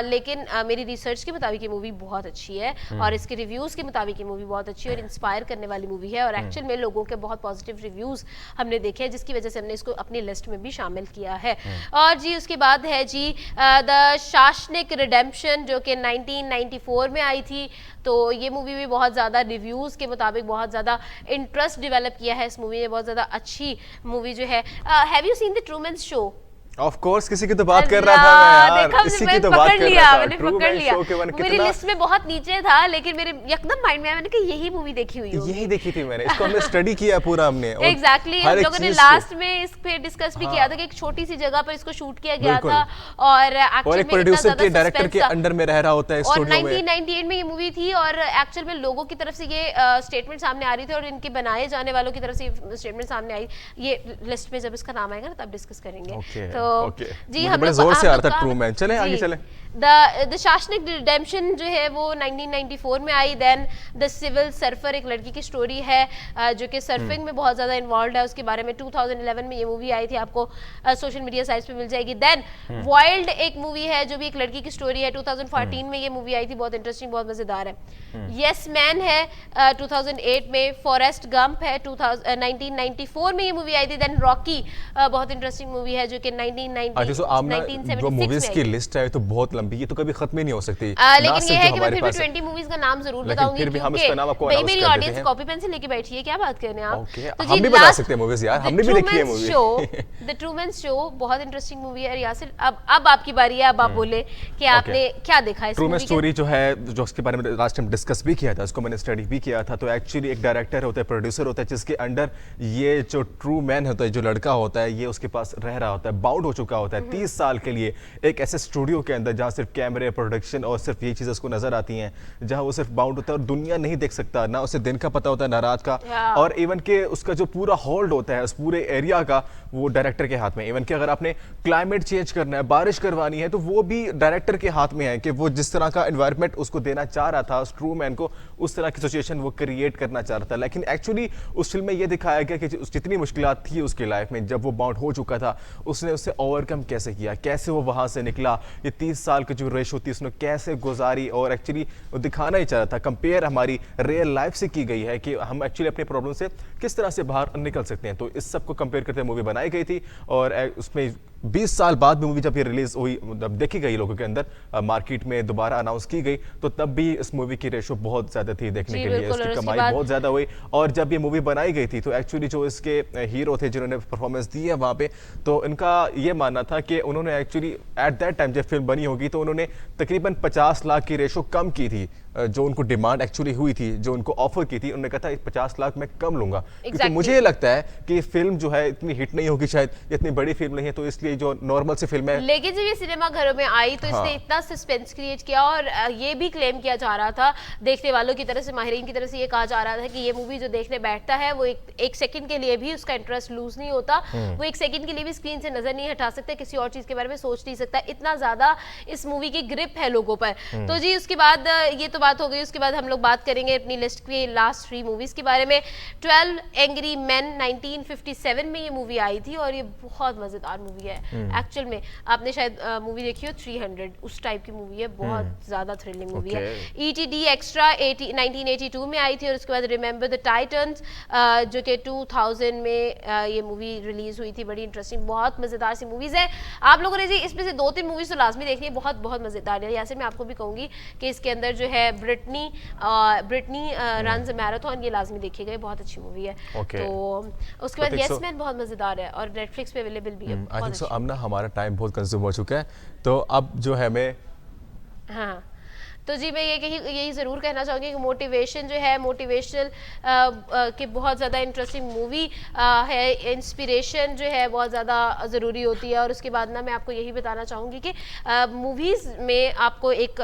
लेकिन मेरी रिसर्च के मुताबिक ये मूवी बहुत अच्छी है और इसके रिव्यूज़ के मुताबिक ये मूवी बहुत अच्छी है और इंस्पायर करने वाली मूवी है। और एक्चुअल में लोगों के बहुत पॉजिटिव रिव्यूज़ हमने देखे हैं, जिसकी वजह से हमने इसको अपनी लिस्ट में भी शामिल किया है। और जी उसके बाद है जी द शाशनिक रिडेम्पशन, जो कि 1994 में आई थी। तो ये मूवी भी बहुत ज़्यादा रिव्यूज़ के मुताबिक बहुत ज़्यादा इंटरेस्ट डेवलप किया है इस मूवी ने, बहुत ज़्यादा अच्छी मूवी जो है। Have you seen the Truman show? Of course, किसी की तो बात कर रहा था मैं यार, इसी की तो बात कर रहा था। मैंने पकड़ लिया, मेरी लिस्ट में बहुत नीचे था लेकिन मेरे एकदम माइंड में आया, मैंने कहा यही मूवी देखी हुई होगी। यही देखी थी मैंने, इसको हमने स्टडी किया पूरा हमने। एग्जैक्टली, हम लोगों ने लास्ट में इस पे डिस्कस भी किया था कि एक छोटी सी जगह पर इसको शूट किया गया था और एक्चुअली एक प्रोड्यूसर के डायरेक्टर के अंडर में रह रहा होता है स्टूडियो में। 1998 में ये मूवी थी और एक्चुअल में लोगों की तरफ से ये स्टेटमेंट सामने आ रही थी और इनके बनाए जाने वालों की तरफ से स्टेटमेंट सामने आई। ये लिस्ट में जब इसका नाम आएगा ना तब डिस्कस करेंगे। तो जी हम बड़े जोर से आ रहा था ट्रूमैन। चले आगे चले। द शाशनिक रिडेम्पशन जो है वो 1994 में आई। देन द सिविल सर्फर, एक लड़की की स्टोरी है जो कि सर्फिंग में बहुत ज़्यादा इन्वॉल्व है, उसके बारे में 2011 में ये मूवी आई थी, आपको सोशल मीडिया साइट्स पे मिल जाएगी। देन वाइल्ड एक मूवी है जो भी एक लड़की की स्टोरी है, 2014 में ये मूवी आई थी, बहुत इंटरेस्टिंग, बहुत मज़ेदार है। यस मैन है 2008 में। फॉरेस्ट गंप है 1994 में ये मूवी आई थी। देन रॉकी बहुत इंटरेस्टिंग मूवी है जो कि आमना जो मूवीज की लिस्ट है तो बहुत लंबी, ये तो कभी खत्म ही नहीं हो सकती। लेकिन ये है कि मैं फिर भी 20 मूवीज का नाम जरूर बताऊंगी, फिर भी हम इसका नाम आपको अनाउंस मेरी कर देते ऑडियंस हैं। कॉपी पेंसिल लेके बैठी है, क्या बात कर रहे हैं आप? ओके, तो हम भी बता सकते हैं मूवीज यार, हमने भी देखी है मूवी। द ट्रूमैन शो बहुत इंटरेस्टिंग मूवी है यासिर। अब आपकी बारी है, अब आप बोले कि आपने क्या देखा इस ट्रूमैन मूवी स्टोरी जो है, जो उसके बारे में लास्ट टाइम डिस्कस भी किया था, उसको मैंने स्टडी भी किया था। तो एक्चुअली एक डायरेक्टर होता है, प्रोड्यूसर होता है, जिसके अंडर ये जो ट्रू मैन होता है, जो लड़का होता है, ये उसके पास रह रहा होता है, बाउंड हो चुका होता है 30 साल के लिए एक ऐसे स्टूडियो के अंदर जहाँ सिर्फ कैमरे, प्रोडक्शन और सिर्फ ये चीज़ें उसको नजर आती हैं, जहाँ वो सिर्फ बाउंड होता है और दुनिया नहीं देख सकता, ना उसे दिन का पता होता है ना रात का। और इवन के उसका जो पूरा होल्ड होता है उस पूरे एरिया का, वो डायरेक्टर के हाथ में। इवन कि अगर आपने क्लाइमेट चेंज करना है, बारिश करवानी है, तो वो भी डायरेक्टर के हाथ में है कि वो जिस तरह का एनवायरनमेंट उसको देना चाह रहा था उस ट्रू मैन को, उस तरह की सिचुएशन वो क्रिएट करना चाह रहा था। लेकिन एक्चुअली उस फिल्म में ये दिखाया गया कि जितनी मुश्किलात थी उसकी लाइफ में, जब वो बाउंड हो चुका था, उसने उससे ओवरकम कैसे किया, कैसे वो वहां से निकला, ये 30 साल की जो रेश होती है उसने कैसे गुजारी। और एक्चुअली वो दिखाना ही चाह रहा था, कंपेयर हमारी रियल लाइफ से की गई है कि हम एक्चुअली अपने प्रॉब्लम से किस तरह से बाहर निकल सकते हैं। तो इस सब को कंपेयर करते मूवी बनाई गई थी। और उसमें 20 साल बाद भी मूवी जब ये रिलीज हुई, जब देखी गई लोगों के अंदर, मार्केट में दोबारा अनाउंस की गई, तो तब भी इस मूवी की रेशो बहुत ज्यादा थी देखने के लिए, इसकी कमाई बहुत ज्यादा हुई। और जब ये मूवी बनाई गई थी तो एक्चुअली जो इसके हीरो थे जिन्होंने परफॉर्मेंस दी है वहां पे, तो इनका ये मानना था कि उन्होंने एक्चुअली एट दैट टाइम जब फिल्म बनी होगी तो उन्होंने तकरीबन 50 लाख की रेशो कम की थी, जो उनको डिमांड एक्चुअली हुई थी, जो उनको ऑफर की थी। उन्होंने कहा था 50 लाख मैं कम लूंगा, क्योंकि मुझे ये लगता है कि फिल्म जो है इतनी हिट नहीं होगी, शायद इतनी बड़ी फिल्म नहीं है, तो इसलिए जो नॉर्मल सी फिल्म है। लेकिन जब ये सिनेमा घरों में आई तो इसने इतना सस्पेंस क्रिएट किया और ये भी क्लेम किया जा रहा था देखने वालों की तरफ से, माहिरीन की तरफ से ये कहा जा रहा था कि ये मूवी जो देखने बैठता है वो एक सेकंड के लिए भी उसका इंटरेस्ट लूज नहीं होता, वो एक सेकंड के लिए भी स्क्रीन से नजर नहीं हटा सकता, किसी और चीज के बारे में सोच नहीं सकता, इतना ज्यादा इस मूवी की ग्रिप है लोगों पर। तो जी उसके बाद ये तो बात हो गई। उसके बाद हम लोग बात करेंगे अपनी लिस्ट की लास्ट 3 मूवीज के बारे में। 12 एंग्री मेन 1957 में ये मूवी आई थी और ये बहुत मजेदार मूवी है एक्चुअल में। आपने शायद मूवी देखी हो 300, उस टाइप की मूवी है, बहुत ज्यादा थ्रिलिंग मूवी है। ETD एक्स्ट्रा 1982 में आई थी और उसके बाद रिमेंबर द टाइटन्स जो कि 2000 में ये मूवी रिलीज हुई थी। बड़ी इंटरेस्टिंग, बहुत मजेदार सी मूवीज है। आप लोगों ने जी इसमें से 2-3 मूवीज तो लाजमी देखनी है, बहुत बहुत मजेदार है। यहाँ से मैं आपको भी कहूंगी कि इसके अंदर जो है ब्रिटनी रन्स मैराथन, ये लाजमी देखिएगा, ये बहुत अच्छी मूवी है। तो उसके बाद यस मैन बहुत मजेदार है और नेटफ्लिक्स पे अवेलेबल भी है। I think so. अब ना हमारा टाइम बहुत कंज्यूम हो चुका है, तो अब जो है हमें, हाँ तो जी मैं यही ज़रूर कहना चाहूँगी कि मोटिवेशन जो है, मोटिवेशनल कि बहुत ज़्यादा इंटरेस्टिंग मूवी है, इंस्पिरेशन जो है बहुत ज़्यादा ज़रूरी होती है। और उसके बाद ना मैं आपको यही बताना चाहूँगी कि मूवीज़ में आपको एक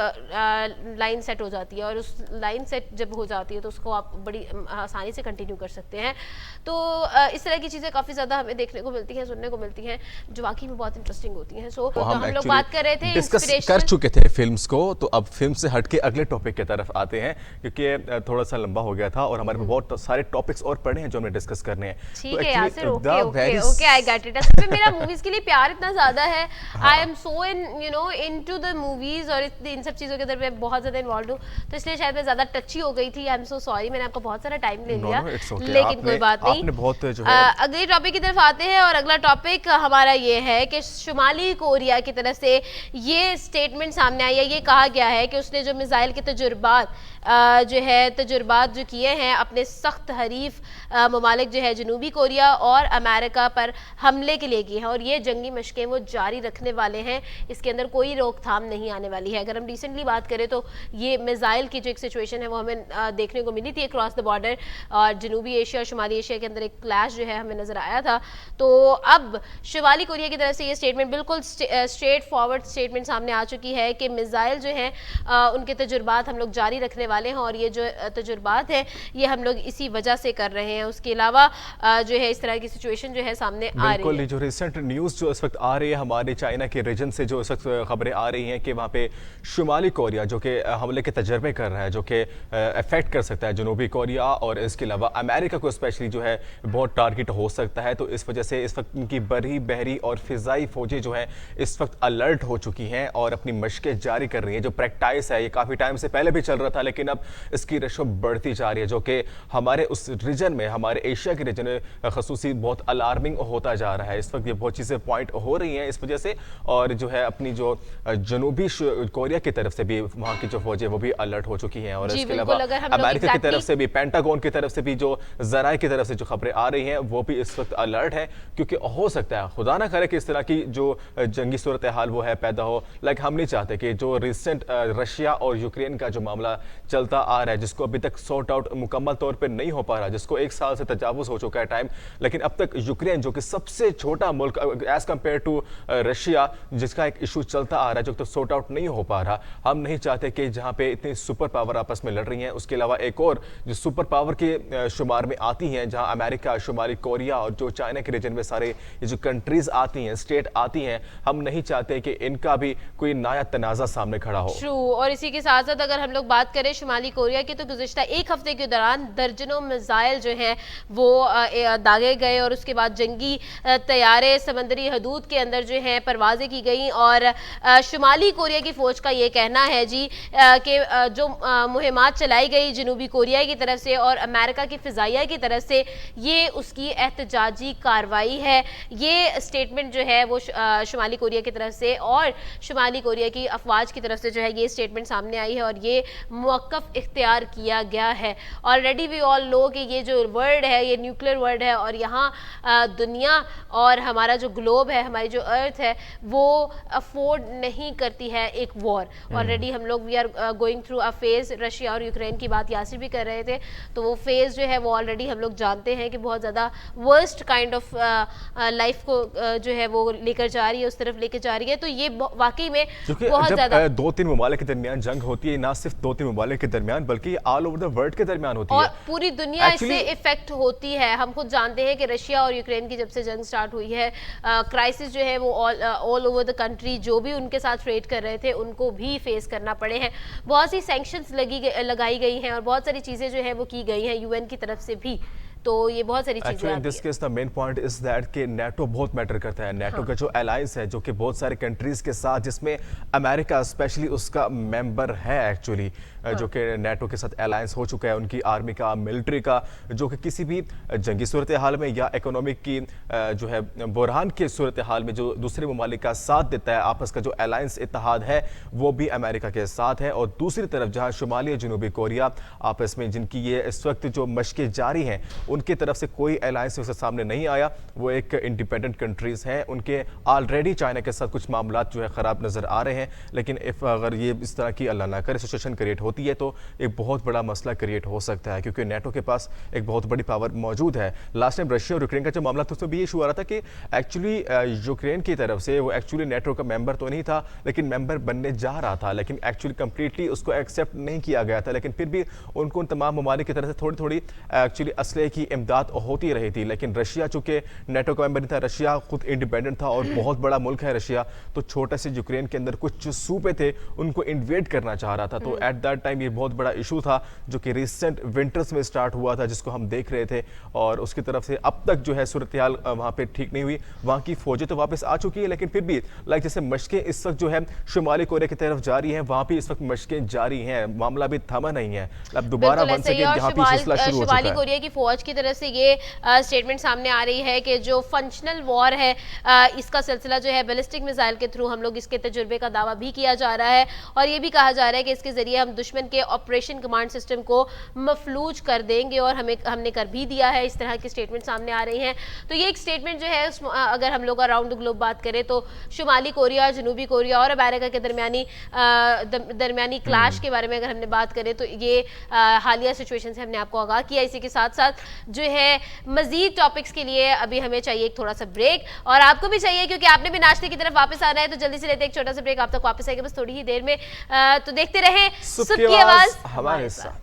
लाइन सेट हो जाती है और उस लाइन सेट जब हो जाती है तो उसको आप बड़ी आसानी से कंटिन्यू कर सकते हैं। तो इस तरह की चीज़ें काफ़ी ज़्यादा हमें देखने को मिलती हैं, सुनने को मिलती हैं, जो वाकई में बहुत इंटरेस्टिंग होती हैं। सो तो हम लोग बात कर रहे थे, डिस्कस कर चुके थे फिल्म्स को, तो अब फिल्म से हट के अगले टॉपिक की तरफ आते हैं, क्योंकि थोड़ा सा लंबा हो गया था और हमारे बहुत सारे टॉपिक्स और पड़े हैं जो हमें डिस्कस करने हैं। ठीक है Yasir, okay I get it. असल में मेरा मूवीज के लिए प्यार इतना ज्यादा है, I am so into the movies और इन सब चीजों के अंदर मैं बहुत ज्यादा इन्वॉल्व हूं, तो इसलिए शायद मैं ज्यादा टची हो गई थी। आई एम सो सॉरी, मैंने आपको बहुत सारा टाइम ले लिया, लेकिन कोई बात नहीं। अगले टॉपिक की तरफ आते हैं और अगला टॉपिक हमारा ये है कि शुमाली कोरिया की तरफ से ये स्टेटमेंट सामने आई है, ये कहा गया है कि उसने जो मिसाइल के तजुर्बात जो किए हैं अपने सख्त हरीफ ममालिक जो है जनूबी कोरिया और अमेरिका पर हमले के लिए किए हैं और ये जंगी मशकें वो जारी रखने वाले हैं, इसके अंदर कोई रोकथाम नहीं आने वाली है। अगर हम रिसेंटली बात करें तो ये मिसाइल की जो एक सिचुएशन है वो हमें देखने को मिली थी अक्रॉस द बॉर्डर, और जनूबी एशिया और शुमाली एशिया के अंदर एक क्लैश जो है हमें नजर आया था। तो अब शुमाली कोरिया की तरफ से ये स्टेटमेंट बिल्कुल स्ट्रेट फॉरवर्ड स्टेटमेंट सामने आ चुकी है कि मिसाइल जो है उनके तजुर्बात हम लोग जारी रखने वाले हैं और ये जो तजुर्बात है ये हम लोग इसी वजह से कर रहे हैं। उसके अलावा जो है इस तरह की सिचुएशन जो है सामने आ रही है। बिल्कुल, जो रिसेंट न्यूज़ जो इस वक्त आ रही है हमारे चाइना के रीजन से, जो इस वक्त खबरें आ रही हैं कि वहाँ पे शुमाली कोरिया जो कि हमले के तजर्बे कर रहा है, जो कि अफेक्ट कर सकता है जनूबी कोरिया और इसके अलावा अमेरिका को स्पेशली जो है बहुत टारगेट हो सकता है। तो इस वजह से इस वक्त उनकी बरी बहरी और फिजाई फौजें जो हैं इस वक्त अलर्ट हो चुकी हैं और अपनी मशकें जारी कर रही हैं। जो प्रैक्टिस है ये काफ़ी टाइम से पहले भी चल रहा था, लेकिन अब इसकी रेशो बढ़ती जा रही है, जो कि हमारे उस रीजन में, हमारे एशिया के रीजन में खसूसी बहुत अलार्मिंग होता जा रहा है। इस वक्त ये बहुत चीज़ें पॉइंट हो रही हैं इस वजह से, और जो है अपनी जो जनूबी कोरिया की तरफ से भी वहाँ की जो फौजें वो भी अलर्ट हो चुकी हैं, और इसके अलावा अमेरिका की तरफ से भी, पेंटागन की तरफ से भी जो जराए की तरफ से जो खबरें आ रही हैं वो भी इस वक्त अलर्ट है, क्योंकि हो सकता है, खुदा ना करे कि इस तरह की जो जंगी सूरत हाल वो है पैदा हो। लाइक हम नहीं चाहते कि जो रिसेंट रशिया और यूक्रेन का जो मामला चलता आ रहा है, जिसको अभी तक सॉर्ट आउट मुकम्मल तौर पे नहीं हो पा रहा, जिसको 1 साल से तजावुज हो चुका है टाइम, लेकिन अब तक यूक्रेन जो कि सबसे छोटा मुल्क एज कंपेयर टू रशिया, जिसका एक इशू चलता आ रहा है जो तो सॉर्ट आउट नहीं हो पा रहा। हम नहीं चाहते कि जहां पे इतनी सुपर पावर आपस में लड़ रही हैं, उसके अलावा एक और जो सुपर पावर के शुमार में आती हैं, जहां अमेरिका, शुमाली कोरिया और जो चाइना के रीजन में सारे ये जो कंट्रीज आती हैं, स्टेट आती हैं, हम नहीं चाहते कि इनका भी कोई नया तनाज़ा सामने खड़ा हो। ट्रू। और इसी के साथ साथ अगर हम लोग बात करें शुमाली कोरिया की, तो गुज़िश्ता 1 हफ्ते के दौरान दर्जनों मिसाइल जो हैं वो दागे गए, और उसके बाद जंगी तैयारे समंदरी हदूद के अंदर जो हैं परवाजें की गई। और शुमाली कोरिया की फौज का ये कहना है जी कि जो मुहिमात चलाई गई जनूबी कोरिया की तरफ से और अमेरिका की फ़िज़ाइया की तरफ से, ये उसकी एहतजाजी कार्रवाई है। ये स्टेटमेंट जो है वो शुमाली कोरिया की तरफ से और शुमाली कोरिया की अफवाज की तरफ से जो है ये स्टेटमेंट सामने आई है, और ये मौक़िफ़ इख्तियार किया गया है। ऑलरेडी वी ऑल नो कि ये जो वर्ल्ड है ये न्यूक्लियर वर्ल्ड है, और यहाँ दुनिया और हमारा जो ग्लोब है, हमारी जो अर्थ है, वो अफोर्ड नहीं करती है एक वॉर। ऑलरेडी हम लोग we are going through a phase, Russia और यूक्रेन की बात यासिर भी कर रहे थे, तो वो फेज़ जो है वो ऑलरेडी हम लोग जानते हैं कि बहुत ज़्यादा वर्स्ट काइंड ऑफ लाइफ को जो है वो लेकर जा रही है, उस तरफ लेकर जा रही है। तो ये वाकई में बहुत ज़्यादा 2-3 ममालिक के दरमियान जंग होती है, ना सिर्फ 2-3 ममालिक के दरमियान बल्कि ऑल ओवर द वर्ल्ड के दरमियान होती है, और पूरी दुनिया इससे इफेक्ट होती है। हम खुद जानते हैं कि रशिया और यूक्रेन की जब से जंग स्टार्ट हुई है, क्राइसिस जो है वो ऑल ओवर द कंट्री, जो भी उनके साथ ट्रेड कर रहे थे उनको भी फेस करना पड़े हैं। बहुत सी सैंक्शंस लगाई गई हैं और बहुत सारी चीज़ें जो है वो की गई हैं यूएन की तरफ से भी। तो ये बहुत सारी चीजें in this case the main point is that कि नेटो बहुत मैटर करता है। नेटो का जो अलायंस है, जो कि बहुत सारे कंट्रीज के साथ, जिसमें अमेरिका स्पेशली उसका मेंबर है एक्चुअली, जो कि नेटो के साथ अलायंस हो चुका है, उनकी आर्मी का, मिलिट्री का, जो कि किसी भी जंगी सूरत हाल में या इकोनॉमिक की जो है बुरहान के सूरत हाल में जो दूसरे ममालिक का साथ देता है, आपस का जो अलायंस इत्तेहाद है वो भी अमेरिका के साथ है। और दूसरी तरफ जहाँ शुमाली जनूबी कोरिया आपस में जिनकी ये इस वक्त जो मशकें जारी हैं, उनकी तरफ से कोई अलायंस उसके सामने नहीं आया, वो एक इंडिपेंडेंट कंट्रीज हैं। उनके ऑलरेडी चाइना के साथ कुछ मामला जो है ख़राब नज़र आ रहे हैं, लेकिन अगर ये इस तरह की अल्लाह ना करे सिचुएशन क्रिएट होती है तो एक बहुत बड़ा मसला क्रिएट हो सकता है, क्योंकि नेटो के पास एक बहुत बड़ी पावर मौजूद है। लास्ट टाइम रशिया और यूक्रेन का जो मामला था उसमें भी ये इशू आ रहा था कि एक्चुअली यूक्रेन की तरफ से वो एक्चुअली नेटो का मेंबर तो नहीं था, लेकिन मेंबर बनने जा रहा था, लेकिन एक्चुअली कंप्लीटली उसको एक्सेप्ट नहीं किया गया था। लेकिन फिर भी उनको उन तमाम ममालिक की तरफ से थोड़ी थोड़ी एक्चुअली असले की इमदाद होती रही थी। लेकिन रशिया चूंकि नेटो का मेंबर नहीं था, रशिया खुद इंडिपेंडेंट था और बहुत बड़ा मुल्क है रशिया, तो छोटे से यूक्रेन के अंदर कुछ सूबे थे उनको इन्वेड करना चाह रहा था। तो एट दैट टाइम ये बहुत बड़ा इशू था जो कि रिसेंट विंटर्स में स्टार्ट हुआ था, जिसको हम देख रहे थे। और उसकी तरफ से अब तक जो है सूरत हाल वहाँ पे ठीक नहीं हुई। वहाँ की फौजें तो वापस आ चुकी है, लेकिन फिर भी लाइक जैसे मशकें इस वक्त जो है शुमाली कोरिया की तरफ जारी हैं, वहाँ भी इस वक्त मशकें जारी हैं, मामला भी थमा नहीं है। अब दोबारा बन सके यहाँ पे सिलसिला शुरू हो चुका है। शुमाली कोरिया की फौज की तरफ से ये स्टेटमेंट सामने आ रही है कि जो फंक्शनल वॉर है इसका सिलसिला जो है बैलिस्टिक मिसाइल के थ्रू हम लोग इसके तजुर्बे का दावा भी किया जा रहा है, और ये भी कहा जा रहा है कि इसके जरिए हम दुश्मन के ऑपरेशन कमांड सिस्टम को मफलूज कर देंगे, और हमने कर भी दिया है। इस तरह की स्टेटमेंट सामने आ रही हैं। तो ये एक स्टेटमेंट जो है अगर हम लोग अराउंड द ग्लोब बात करें तो शुमाली कोरिया, जनूबी कोरिया और अमेरिका के दरमियानी क्लैश के बारे में अगर हमने बात करें तो ये हालिया सिचुएशन से हमने आपको आगाह किया। इसी के साथ साथ जो है मजीद टॉपिक्स के लिए अभी हमें चाहिए एक थोड़ा सा ब्रेक, और आपको भी चाहिए क्योंकि आपने भी नाश्ते की तरफ वापस आना है, तो जल्दी से लेते एक छोटा सा ब्रेक। आप तक वापस आएगा बस थोड़ी ही देर में। तो देखते रहे सुबह की आवाज हमारे साथ।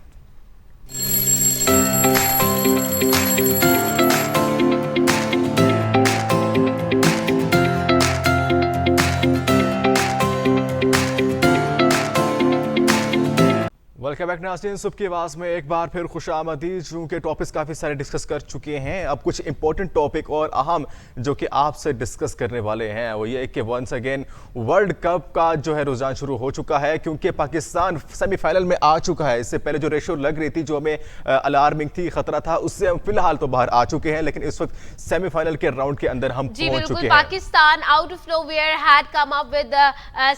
वेलकम बैक नाज़रीन, सुबह की आवाज़ में एक बार फिर खुशामदीद। चूँकि टॉपिक्स काफ़ी सारे डिस्कस कर चुके हैं, अब कुछ इंपॉर्टेंट टॉपिक और अहम जो कि आपसे डिस्कस करने वाले हैं वो ये कि वंस अगेन वर्ल्ड कप का जो है रुझान शुरू हो चुका है, क्योंकि पाकिस्तान सेमीफाइनल में आ चुका है। इससे पहले जो रेशो लग रही थी, जो हमें अलार्मिंग थी, खतरा था, उससे हम फिलहाल तो बाहर आ चुके हैं, लेकिन इस वक्त सेमीफाइनल के राउंड के अंदर हम पहुंच चुके हैं। Pakistan out of nowhere had come up with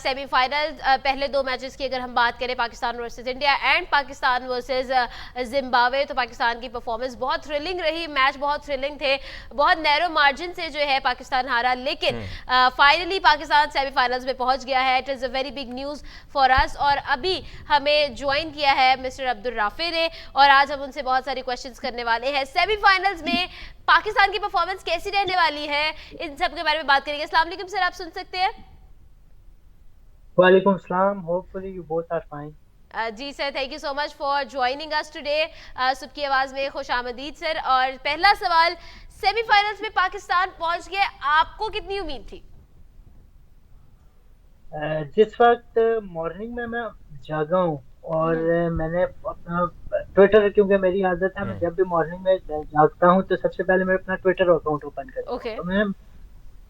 semifinal. पहले दो मैचेस की अगर हम बात करें, Pakistan versus India and Pakistan versus Zimbabwe, तो पाकिस्तान की परफॉर्मेंस बहुत थ्रिलिंग रही। मैच बहुत थ्रिलिंग थे, बहुत नैरो मार्जिन से जो है पाकिस्तान हारा, लेकिन फाइनली पाकिस्तान सेमीफाइनल्स में पहुंच गया है। It is a very big news for us. और अभी हमें ज्वाइन किया है मिस्टर अब्दुल राफे ने, और आज हम उनसे बहुत सारे क्वेश्चंस करने वाले हैं। सेमीफाइनल्स में पाकिस्तान की परफॉर्मेंस कैसी रहने वाली है, इन सब के बारे में बात करेंगे। अस्सलाम वालेकुम सर, आप सुन सकते हैं? वालेकुम सलाम, hopefully you both are fine. जी sir, thank you so much for joining us today. सुबह की आवाज में खुशामदीद सर। और पहला सवाल, सेमीफाइनल्स में पाकिस्तान पहुंच गए, आपको कितनी उम्मीद थी? जिस वक्त मॉर्निंग में मैं जागा हूँ और मैंने अपना ट्विटर, क्योंकि मेरी आदत है मैं जब भी मॉर्निंग में जागता हूँ तो सबसे पहले मैं अपना ट्विटर अकाउंट ओपन करता हूँ। तो मैं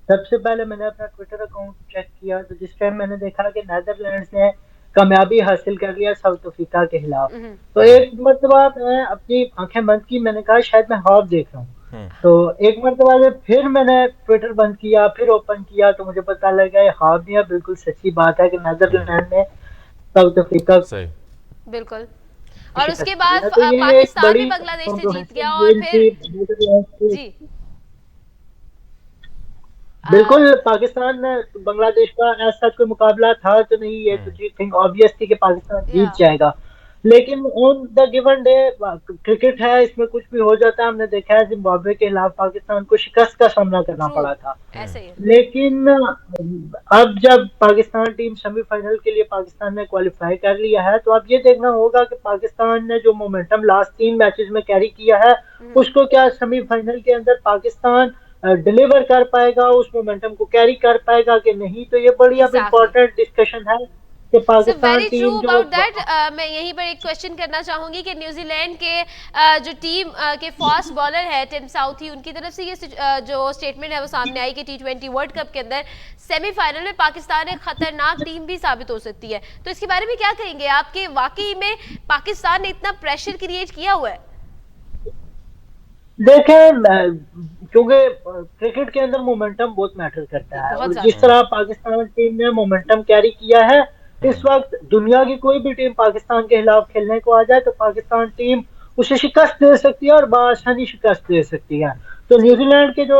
सबसे पहले मैंने अपना ट्विटर अकाउंट चेक किया, तो जिस टाइम मैंने देखा कि नीदरलैंड्स ने कामयाबी हासिल कर लिया साउथ अफ्रीका के खिलाफ, तो एक मरतबा मैं अपनी आंखें बंद की, मैंने कहा शायद मैं ख्वाब देख रहा हूँ। तो एक मरतबा से फिर मैंने ट्विटर बंद किया, फिर ओपन किया, तो मुझे पता लगा ये ख्वाब नहीं है, बिल्कुल सच्ची बात है कि नीदरलैंड ने साउथ अफ्रीका बिल्कुल। और उसके बाद पाकिस्तान भी बांग्लादेश से जीत गया, और फिर जी बिल्कुल पाकिस्तान में बांग्लादेश का ऐसा कोई मुकाबला था तो नहीं, ये तो थिंग ऑब्वियस थी कि पाकिस्तान जीत जाएगा। लेकिन on the given day cricket है, इसमें कुछ भी हो जाता है। हमने देखा है जिम्बाब्वे के खिलाफ पाकिस्तान को शिकस्त का सामना करना पड़ा था। लेकिन अब जब पाकिस्तान टीम सेमीफाइनल के लिए पाकिस्तान ने क्वालिफाई कर लिया है, तो अब ये देखना होगा कि पाकिस्तान ने जो मोमेंटम लास्ट 3 मैचेस में कैरी किया है, उसको क्या सेमीफाइनल के अंदर पाकिस्तान डिलीवर कर पाएगा, उस मोमेंटम को कैरी कर पाएगा कि नहीं। तो ये बड़ी अब इम्पोर्टेंट डिस्कशन है कि पाकिस्तान टीम जो मैं यहीं पर एक क्वेश्चन करना चाहूंगी कि न्यूजीलैंड के जो टीम के फास्ट बॉलर है टिम साउथी, उनकी तरफ से ये जो स्टेटमेंट है वो सामने आई कि T20 वर्ल्ड कप के अंदर सेमीफाइनल में पाकिस्तान एक खतरनाक टीम भी साबित हो सकती है। तो इसके बारे में क्या कहेंगे आपके? वाकई में पाकिस्तान ने इतना प्रेशर क्रिएट किया हुआ है? देखें, क्योंकि क्रिकेट के अंदर मोमेंटम बहुत मैटर करता है, और जिस तरह पाकिस्तान टीम ने मोमेंटम कैरी किया है, इस वक्त दुनिया की कोई भी टीम पाकिस्तान के खिलाफ खेलने को आ जाए तो पाकिस्तान टीम उसे शिकस्त दे सकती है और बआसानी शिकस्त दे सकती है। तो न्यूजीलैंड के जो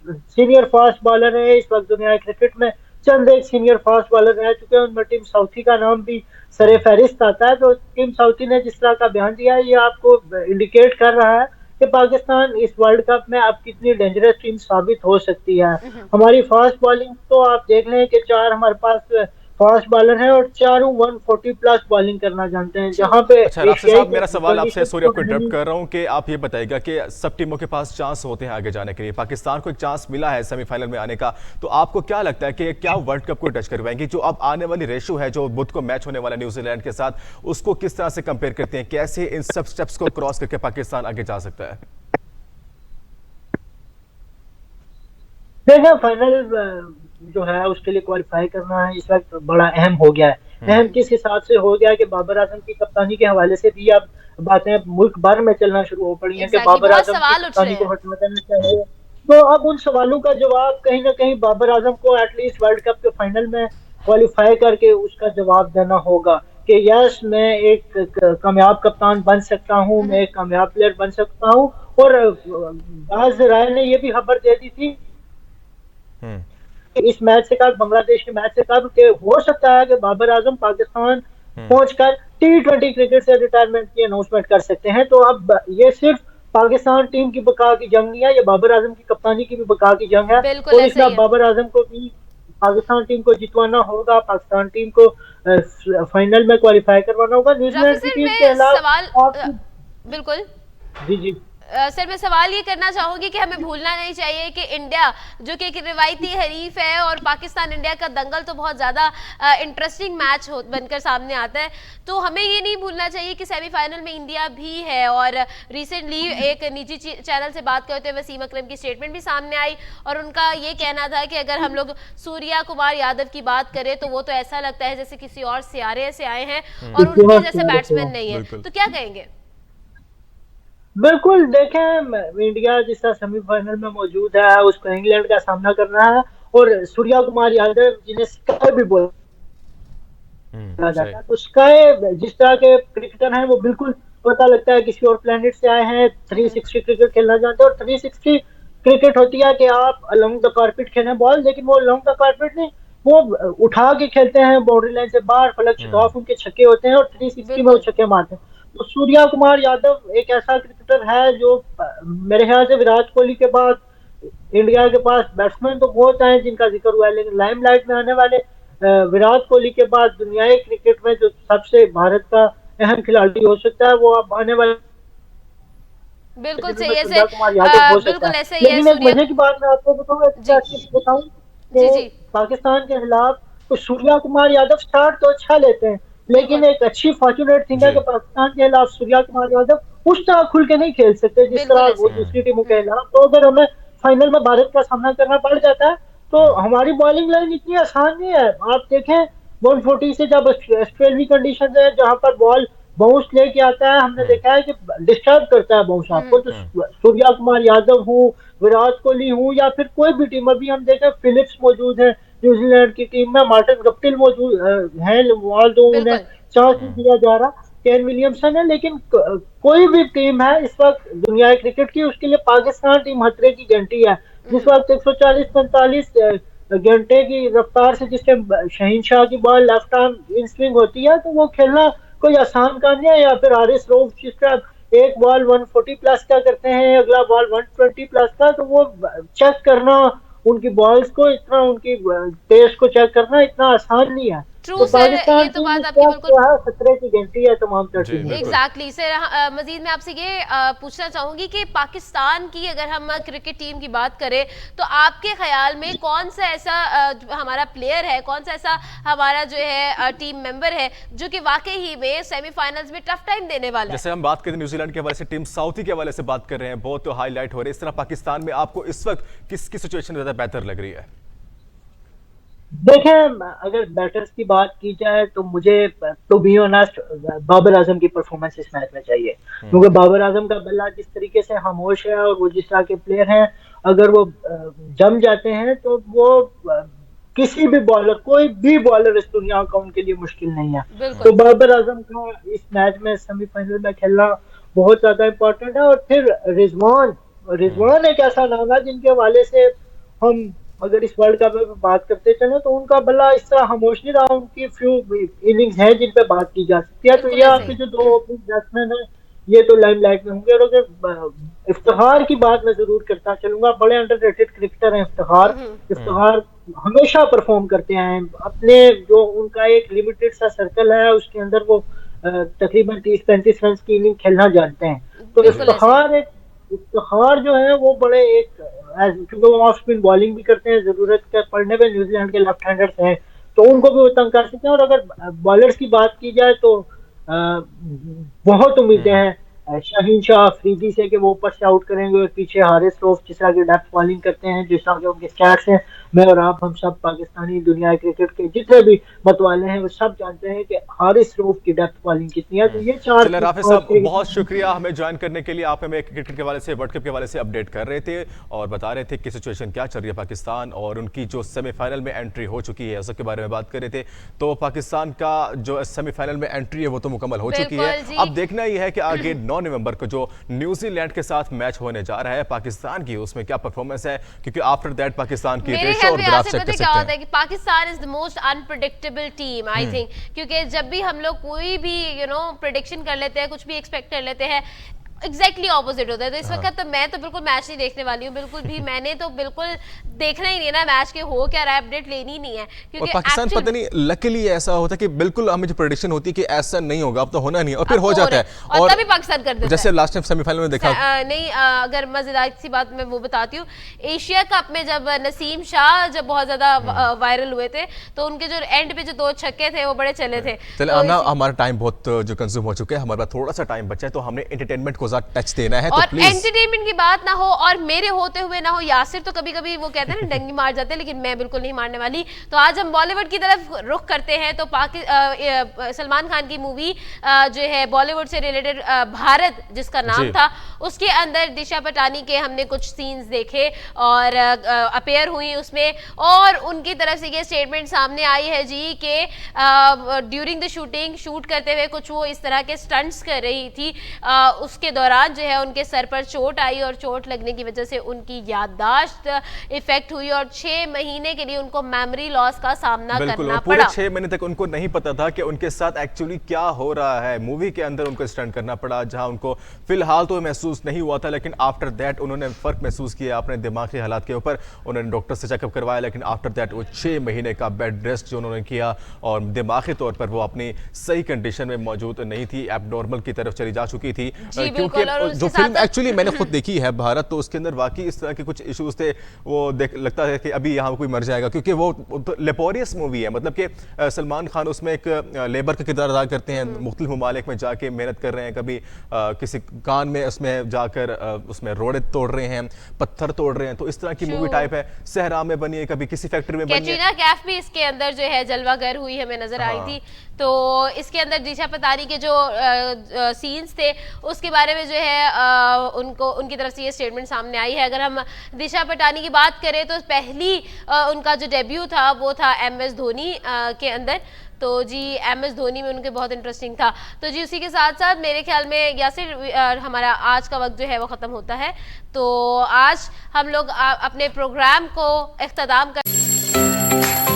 सीनियर फास्ट बॉलर है इस वक्त दुनिया क्रिकेट में, चंद एक सीनियर फास्ट बॉलर रह चुके हैं, उनमें टीम साउथी का नाम भी सरे फहरिस्त आता है। तो टीम साउथी ने जिस तरह का बयान दिया है, ये आपको इंडिकेट कर रहा है कि पाकिस्तान इस वर्ल्ड कप में अब कितनी डेंजरस टीम साबित हो सकती है। हमारी फास्ट बॉलिंग तो आप देख लें कि 4 हमारे पास फास्ट बॉलर हैं और चारों 140 प्लस बॉलिंग करना जानते हैं। जहां पे अच्छा राफी साहब, मेरा सवाल आपसे, सॉरी आपको इंटरप्ट कर रहा हूं, कि आप ये बताइएगा कि सब टीमों के पास चांस होते हैं आगे जाने के लिए, पाकिस्तान को एक चांस मिला है सेमीफाइनल में आने का, तो आपको क्या लगता है कि क्या वर्ल्ड कप को टच करवाएंगे? जो अब आने वाली रेशो है, जो बुध को मैच होने वाला न्यूजीलैंड के साथ, उसको किस तरह से कंपेयर करते हैं? कैसे इन सब स्टेप्स को क्रॉस करके पाकिस्तान आगे जा सकता है? देखिए, फाइनल जो है उसके लिए क्वालिफाई करना है इस वक्त बड़ा अहम हो गया है। अहम किस हिसाब से हो गया कि बाबर आजम की कप्तानी के हवाले से भी अब बातें मुल्क भर में चलना शुरू हो पड़ी हैं कि बाबर आजम की कप्तानी को हटना चाहिए। तो अब उन सवालों का जवाब कहीं ना कहीं बाबर आजम को एटलीस्ट वर्ल्ड कप के फाइनल में क्वालिफाई करके उसका जवाब देना होगा कि यस, मैं एक कामयाब कप्तान बन सकता हूँ, मैं एक कामयाब प्लेयर बन सकता हूँ। और बाज़ राय ने यह भी खबर दे दी थी इस मैच से कब, बांग्लादेश के मैच से कब, के हो सकता है कि बाबर आजम पाकिस्तान पहुंचकर T20 क्रिकेट से रिटायरमेंट की अनाउंसमेंट कर सकते हैं। तो अब ये सिर्फ पाकिस्तान टीम की बका की जंग नहीं है, ये बाबर आजम की कप्तानी की भी बका की जंग है। तो इसमें बाबर आजम को भी पाकिस्तान टीम को जितवाना होगा, पाकिस्तान टीम को फाइनल में क्वालिफाई करवाना होगा। न्यूजीलैंड की टीम के अलावा बिल्कुल जी सर मैं सवाल ये करना चाहूंगी कि हमें भूलना नहीं चाहिए कि इंडिया जो कि एक रिवायती हरीफ है और पाकिस्तान इंडिया का दंगल तो बहुत ज्यादा इंटरेस्टिंग मैच बनकर सामने आता है, तो हमें ये नहीं भूलना चाहिए कि सेमीफाइनल में इंडिया भी है। और रिसेंटली एक निजी चैनल से बात करते हुए वसीम अकरम की स्टेटमेंट भी सामने आई और उनका ये कहना था कि अगर हम लोग सूर्या कुमार यादव की बात करें तो वो तो ऐसा लगता है जैसे किसी और सियारे से आए हैं और उनके जैसे बैट्समैन नहीं है, तो क्या कहेंगे? बिल्कुल, देखें इंडिया जिस तरह सेमीफाइनल में मौजूद है उसको इंग्लैंड का सामना करना है और सूर्या कुमार यादव जिन्हें स्काई भी बोला जाता है, तो स्काई जिस तरह के क्रिकेटर हैं वो बिल्कुल पता लगता है किसी और प्लेनेट से आए हैं। 360 क्रिकेट खेलना जानते हैं और 360 क्रिकेट होती है कि आप अलोंग द कारपेट खेलें बॉल, लेकिन वो अलोंग द कारपेट नहीं, वो उठा के खेलते हैं बाउंड्री लाइन से बाहर, फलक शुदा ऑफ उनके छक्के होते हैं और 360 में वो छक्के मारते हैं। तो सूर्या कुमार यादव एक ऐसा क्रिकेटर है जो मेरे ख्याल से विराट कोहली के बाद इंडिया के पास बैट्समैन तो बहुत हैं जिनका जिक्र हुआ है, लेकिन लाइमलाइट में आने वाले विराट कोहली के बाद दुनियाई क्रिकेट में जो सबसे भारत का अहम खिलाड़ी हो सकता है वो अब आने वाले बिल्कुल सही है सर, बिल्कुल ऐसे ही है। लेकिन एक मजे की बात मैं आपको बताऊं पाकिस्तान के खिलाफ तो सूर्या कुमार यादव स्टार्ट तो अच्छा लेते हैं, लेकिन एक अच्छी फॉर्चुनेट थिंग है कि पाकिस्तान के खिलाफ सूर्या कुमार यादव उस तरह खुल के नहीं खेल सकते जिस तरह वो दूसरी टीमों के खिलाफ। तो अगर हमें फाइनल में भारत का सामना करना पड़ जाता है तो हमारी बॉलिंग लाइन इतनी आसान नहीं है। आप देखें 140 से जब ऑस्ट्रेलियाई कंडीशन है जहां पर बॉल बाउंस लेके आता है, हमने देखा है कि डिस्टर्ब करता है बाउंस आपको। तो सूर्या कुमार यादव हूँ, विराट कोहली हूँ या फिर कोई भी टीम, अभी हम देखें फिलिप्स मौजूद है न्यूजीलैंड की टीम में, मार्टिन गप्टिल मौजूद है, वॉल दो उन्हें चांस दिया जा रहा, केन विलियमसन है, लेकिन कोई भी टीम है इस वक्त दुनिया क्रिकेट की उसके लिए पाकिस्तान टीम खतरे की घंटी है। जिस वक्त 140-45 घंटे की रफ्तार से जिसके शहीनशाह की ball left arm in swing होती है तो वो खेलना कोई आसान काम नहीं है। या फिर हारिस रऊफ जिसका एक बॉल 140 प्लस का करते हैं, अगला बॉल 120 प्लस का, तो वो चेक करना उनकी बॉल्स को इतना, उनकी पेस को चेक करना इतना आसान नहीं है। ट्रू सर, ये तो बात आपकी बिल्कुल खतरे की घंटी है तमाम तरह। एग्जैक्टली सर, मजीद मैं आपसे ये पूछना चाहूंगी कि पाकिस्तान की अगर हम क्रिकेट टीम की बात करें तो आपके ख्याल में कौन सा ऐसा हमारा प्लेयर है, कौन सा ऐसा हमारा जो है टीम मेंबर है जो कि वाकई ही में सेमीफाइनल्स में टफ टाइम देने वाला है? जैसे हम बात करें न्यूजीलैंड के हवाले से, टीम साउथी के हवाले से बात कर रहे हैं, बहुत तो हाईलाइट हो रही है, इस तरह पाकिस्तान में आपको इस वक्त किसकी सिचुएशन ज्यादा बेहतर लग रही है? देखें अगर बैटर्स की बात की जाए तो मुझे to be honest Babar Azam की परफॉर्मेंस इस मैच में चाहिए, क्योंकि बाबर आजम का बल्ला जिस तरीके से खामोश है और वो जिस तरह के प्लेयर हैं, अगर वो जम जाते हैं तो वो किसी भी बॉलर, कोई भी बॉलर इस दुनिया का उनके लिए मुश्किल नहीं है। तो बाबर आजम का इस मैच में सेमीफाइनल में खेलना बहुत ज्यादा इम्पोर्टेंट है। और फिर रिजवान एक ऐसा नाम है जिनके हवाले से हम अगर इस वर्ल्ड कप में बात करते चले तो उनका बल्ला इस तरह खामोश नहीं रहा, उनकी फ्यू इनिंग्स हैं जिन पे बात की जा सकती है। तो ये आपके जो दो ओपनिंग बैट्समैन है ये तो लाइमलाइट में होंगे। और अगर इफ्तिखार की बात मैं जरूर करता चलूंगा, बड़े अंडररेटेड क्रिकेटर हैं इफ्तिखार हमेशा परफॉर्म करते हैं अपने, जो उनका एक लिमिटेड सा सर्कल है उसके अंदर वो तकरीबन 30-35 रन की इनिंग खेलना जानते हैं। तो इफ्तिखार जो है वो बड़े एक, क्योंकि वो ऑफ स्पिन बॉलिंग भी करते हैं, जरूरत के पड़ने पे न्यूजीलैंड के लेफ्ट हैंडर्स हैं तो उनको भी वो तंग कर सकते हैं। और अगर बॉलर्स की बात की जाए तो बहुत उम्मीदें हैं शाहीन शाह अफरीदी से कि वो ऊपर से आउट करेंगे, और पीछे हारिस रऊफ जिस तरह की डेप्थ बॉलिंग करते हैं, जिस तरह के उनके स्टैट्स हैं, मैं और आप हम सब पाकिस्तानी दुनिया क्रिकेट के जितने भी मतवाले हैं वो सब जानते हैं कि हारिस रऊफ की डेप्थ बॉलिंग कितनी है। तो ये चार राफेज साहब बहुत शुक्रिया हमें ज्वाइन करने के लिए। आप हमें क्रिकेट के हवाले से, वर्ल्ड कप के हवाले से अपडेट कर रहे थे और बता रहे थे कि सिचुएशन क्या चल रही है पाकिस्तान और उनकी जो सेमीफाइनल में एंट्री हो चुकी है उसके बारे में बात कर रहे थे। तो पाकिस्तान का जो सेमीफाइनल में एंट्री है वो तो मुकम्मल हो चुकी है। अब देखना ही है कि आगे 9 नवंबर को जो न्यूजीलैंड के साथ मैच होने जा रहा है पाकिस्तान की, उसमें क्या परफॉर्मेंस है, क्योंकि आफ्टर दैट पाकिस्तान की रेशो और ग्राफ चेक कर सकते हैं कि Pakistan is the most unpredictable team I think, क्योंकि जब भी हम लोग कोई भी प्रेडिक्शन कर लेते हैं, कुछ भी एक्सपेक्ट कर लेते हैं, एग्जैक्टली ऑपोजिट होता है। तो इस वक्त तो मैं तो बिल्कुल मैच नहीं देखने वाली हूँ बिल्कुल भी। मैंने तो बिल्कुल देखना ही नहीं ना मैच के हो क्या रहा है, अपडेट लेनी नहीं है और क्योंकि पाकिस्तान पता नहीं लकीली ऐसा होता है कि बिल्कुल हमें जो प्रेडिक्शन होती है कि ऐसा नहीं होगा, अब तो होना नहीं, और फिर हो जाता है और तभी पाकिस्तान कर देता है। जैसे लास्ट टाइम सेमीफाइनल में देखा नहीं अगर मजेदार सी बात मैं वो बताती हूँ, एशिया कप में जब नसीम शाह जब बहुत ज्यादा वायरल हुए थे तो उनके जो एंड पे जो 2 छक्के थे वो बड़े चले थे। चले हमारा टाइम बहुत जो कंज्यूम हो चुका है, हमारे पास थोड़ा सा टाइम बचा है, तो हमने एंटरटेनमेंट को ज्यादा टच देना है। और तो प्लीज एंटरटेनमेंट की बात ना हो और मेरे होते हुए ना हो। यासिर तो कभी कभी वो कहते हैं ना डंगी मार जाते हैं, लेकिन मैं बिल्कुल नहीं मारने वाली। तो आज हम बॉलीवुड की तरफ रुख करते हैं। तो सलमान खान की मूवी जो है बॉलीवुड से रिलेटेड भारत जिसका नाम था, उसके अंदर दिशा पटानी के हमने कुछ सीन्स देखे और अपेयर हुई उसमें, और उनकी तरफ से ये स्टेटमेंट सामने आई है जी कि ड्यूरिंग द शूटिंग शूट करते हुए कुछ वो इस तरह के स्टंट्स कर रही थी, उसके दौरान जो है उनके सर पर चोट आई और चोट लगने की वजह से उनकी याददाश्त इफेक्ट हुई और 6 महीने के लिए उनको मेमोरी लॉस का सामना करना पूरे पड़ा। 6 महीने तक उनको नहीं पता था कि उनके साथ एक्चुअली क्या हो रहा है। मूवी के अंदर उनको स्टंट करना पड़ा, जहां उनको फिलहाल तो महसूस नहीं हुआ था, लेकिन आफ्टर दैट उन्होंने फर्क महसूस किया अपने दिमागी हालात के ऊपर। उन्होंने डॉक्टर से चेकअप करवाया, लेकिन आफ्टर दैट वो 6 महीने का बेड रेस्ट जो उन्होंने किया और दिमागी तौर पर वो अपनी सही कंडीशन में मौजूद नहीं थी, एबनॉर्मल की तरफ चली जा चुकी थी। क्योंकि जो फिल्म एक्चुअली मैंने खुद देखी है भारत, तो उसके अंदर वाकई इस तरह के कुछ इश्यूज थे। वो लगता है कि अभी यहाँ कोई मर जाएगा, क्योंकि वो तो लेबोरियस मूवी है। मतलब कि सलमान खान उसमें एक लेबर का किरदार अदा करते हैं, मुख्तलिफ ममालिक में जाके मेहनत कर रहे हैं, कभी किसी कान में उसमें जाकर उसमें रोड़े तोड़ रहे हैं, पत्थर तोड़ रहे हैं। तो इस तरह की मूवी टाइप है। सहरा में बनी है, कभी किसी फैक्ट्री में बनी है। कैटरीना कैफ भी इसके अंदर जो है जलवागर हुई हमें नजर आई थी। तो इसके अंदर दिशा पटानी के जो सीन्स थे उसके बारे में जो है उनकी तरफ से ये स्टेटमेंट सामने आई है। अगर हम दिशा पटानी की बात करें तो पहली उनका जो डेब्यू था वो था MS धोनी के अंदर। तो जी MS धोनी में उनके बहुत इंटरेस्टिंग था। तो जी उसी के साथ साथ मेरे ख्याल में यासिर हमारा आज का वक्त जो है वो ख़त्म होता है। तो आज हम लोग अपने प्रोग्राम को इख्तिताम कर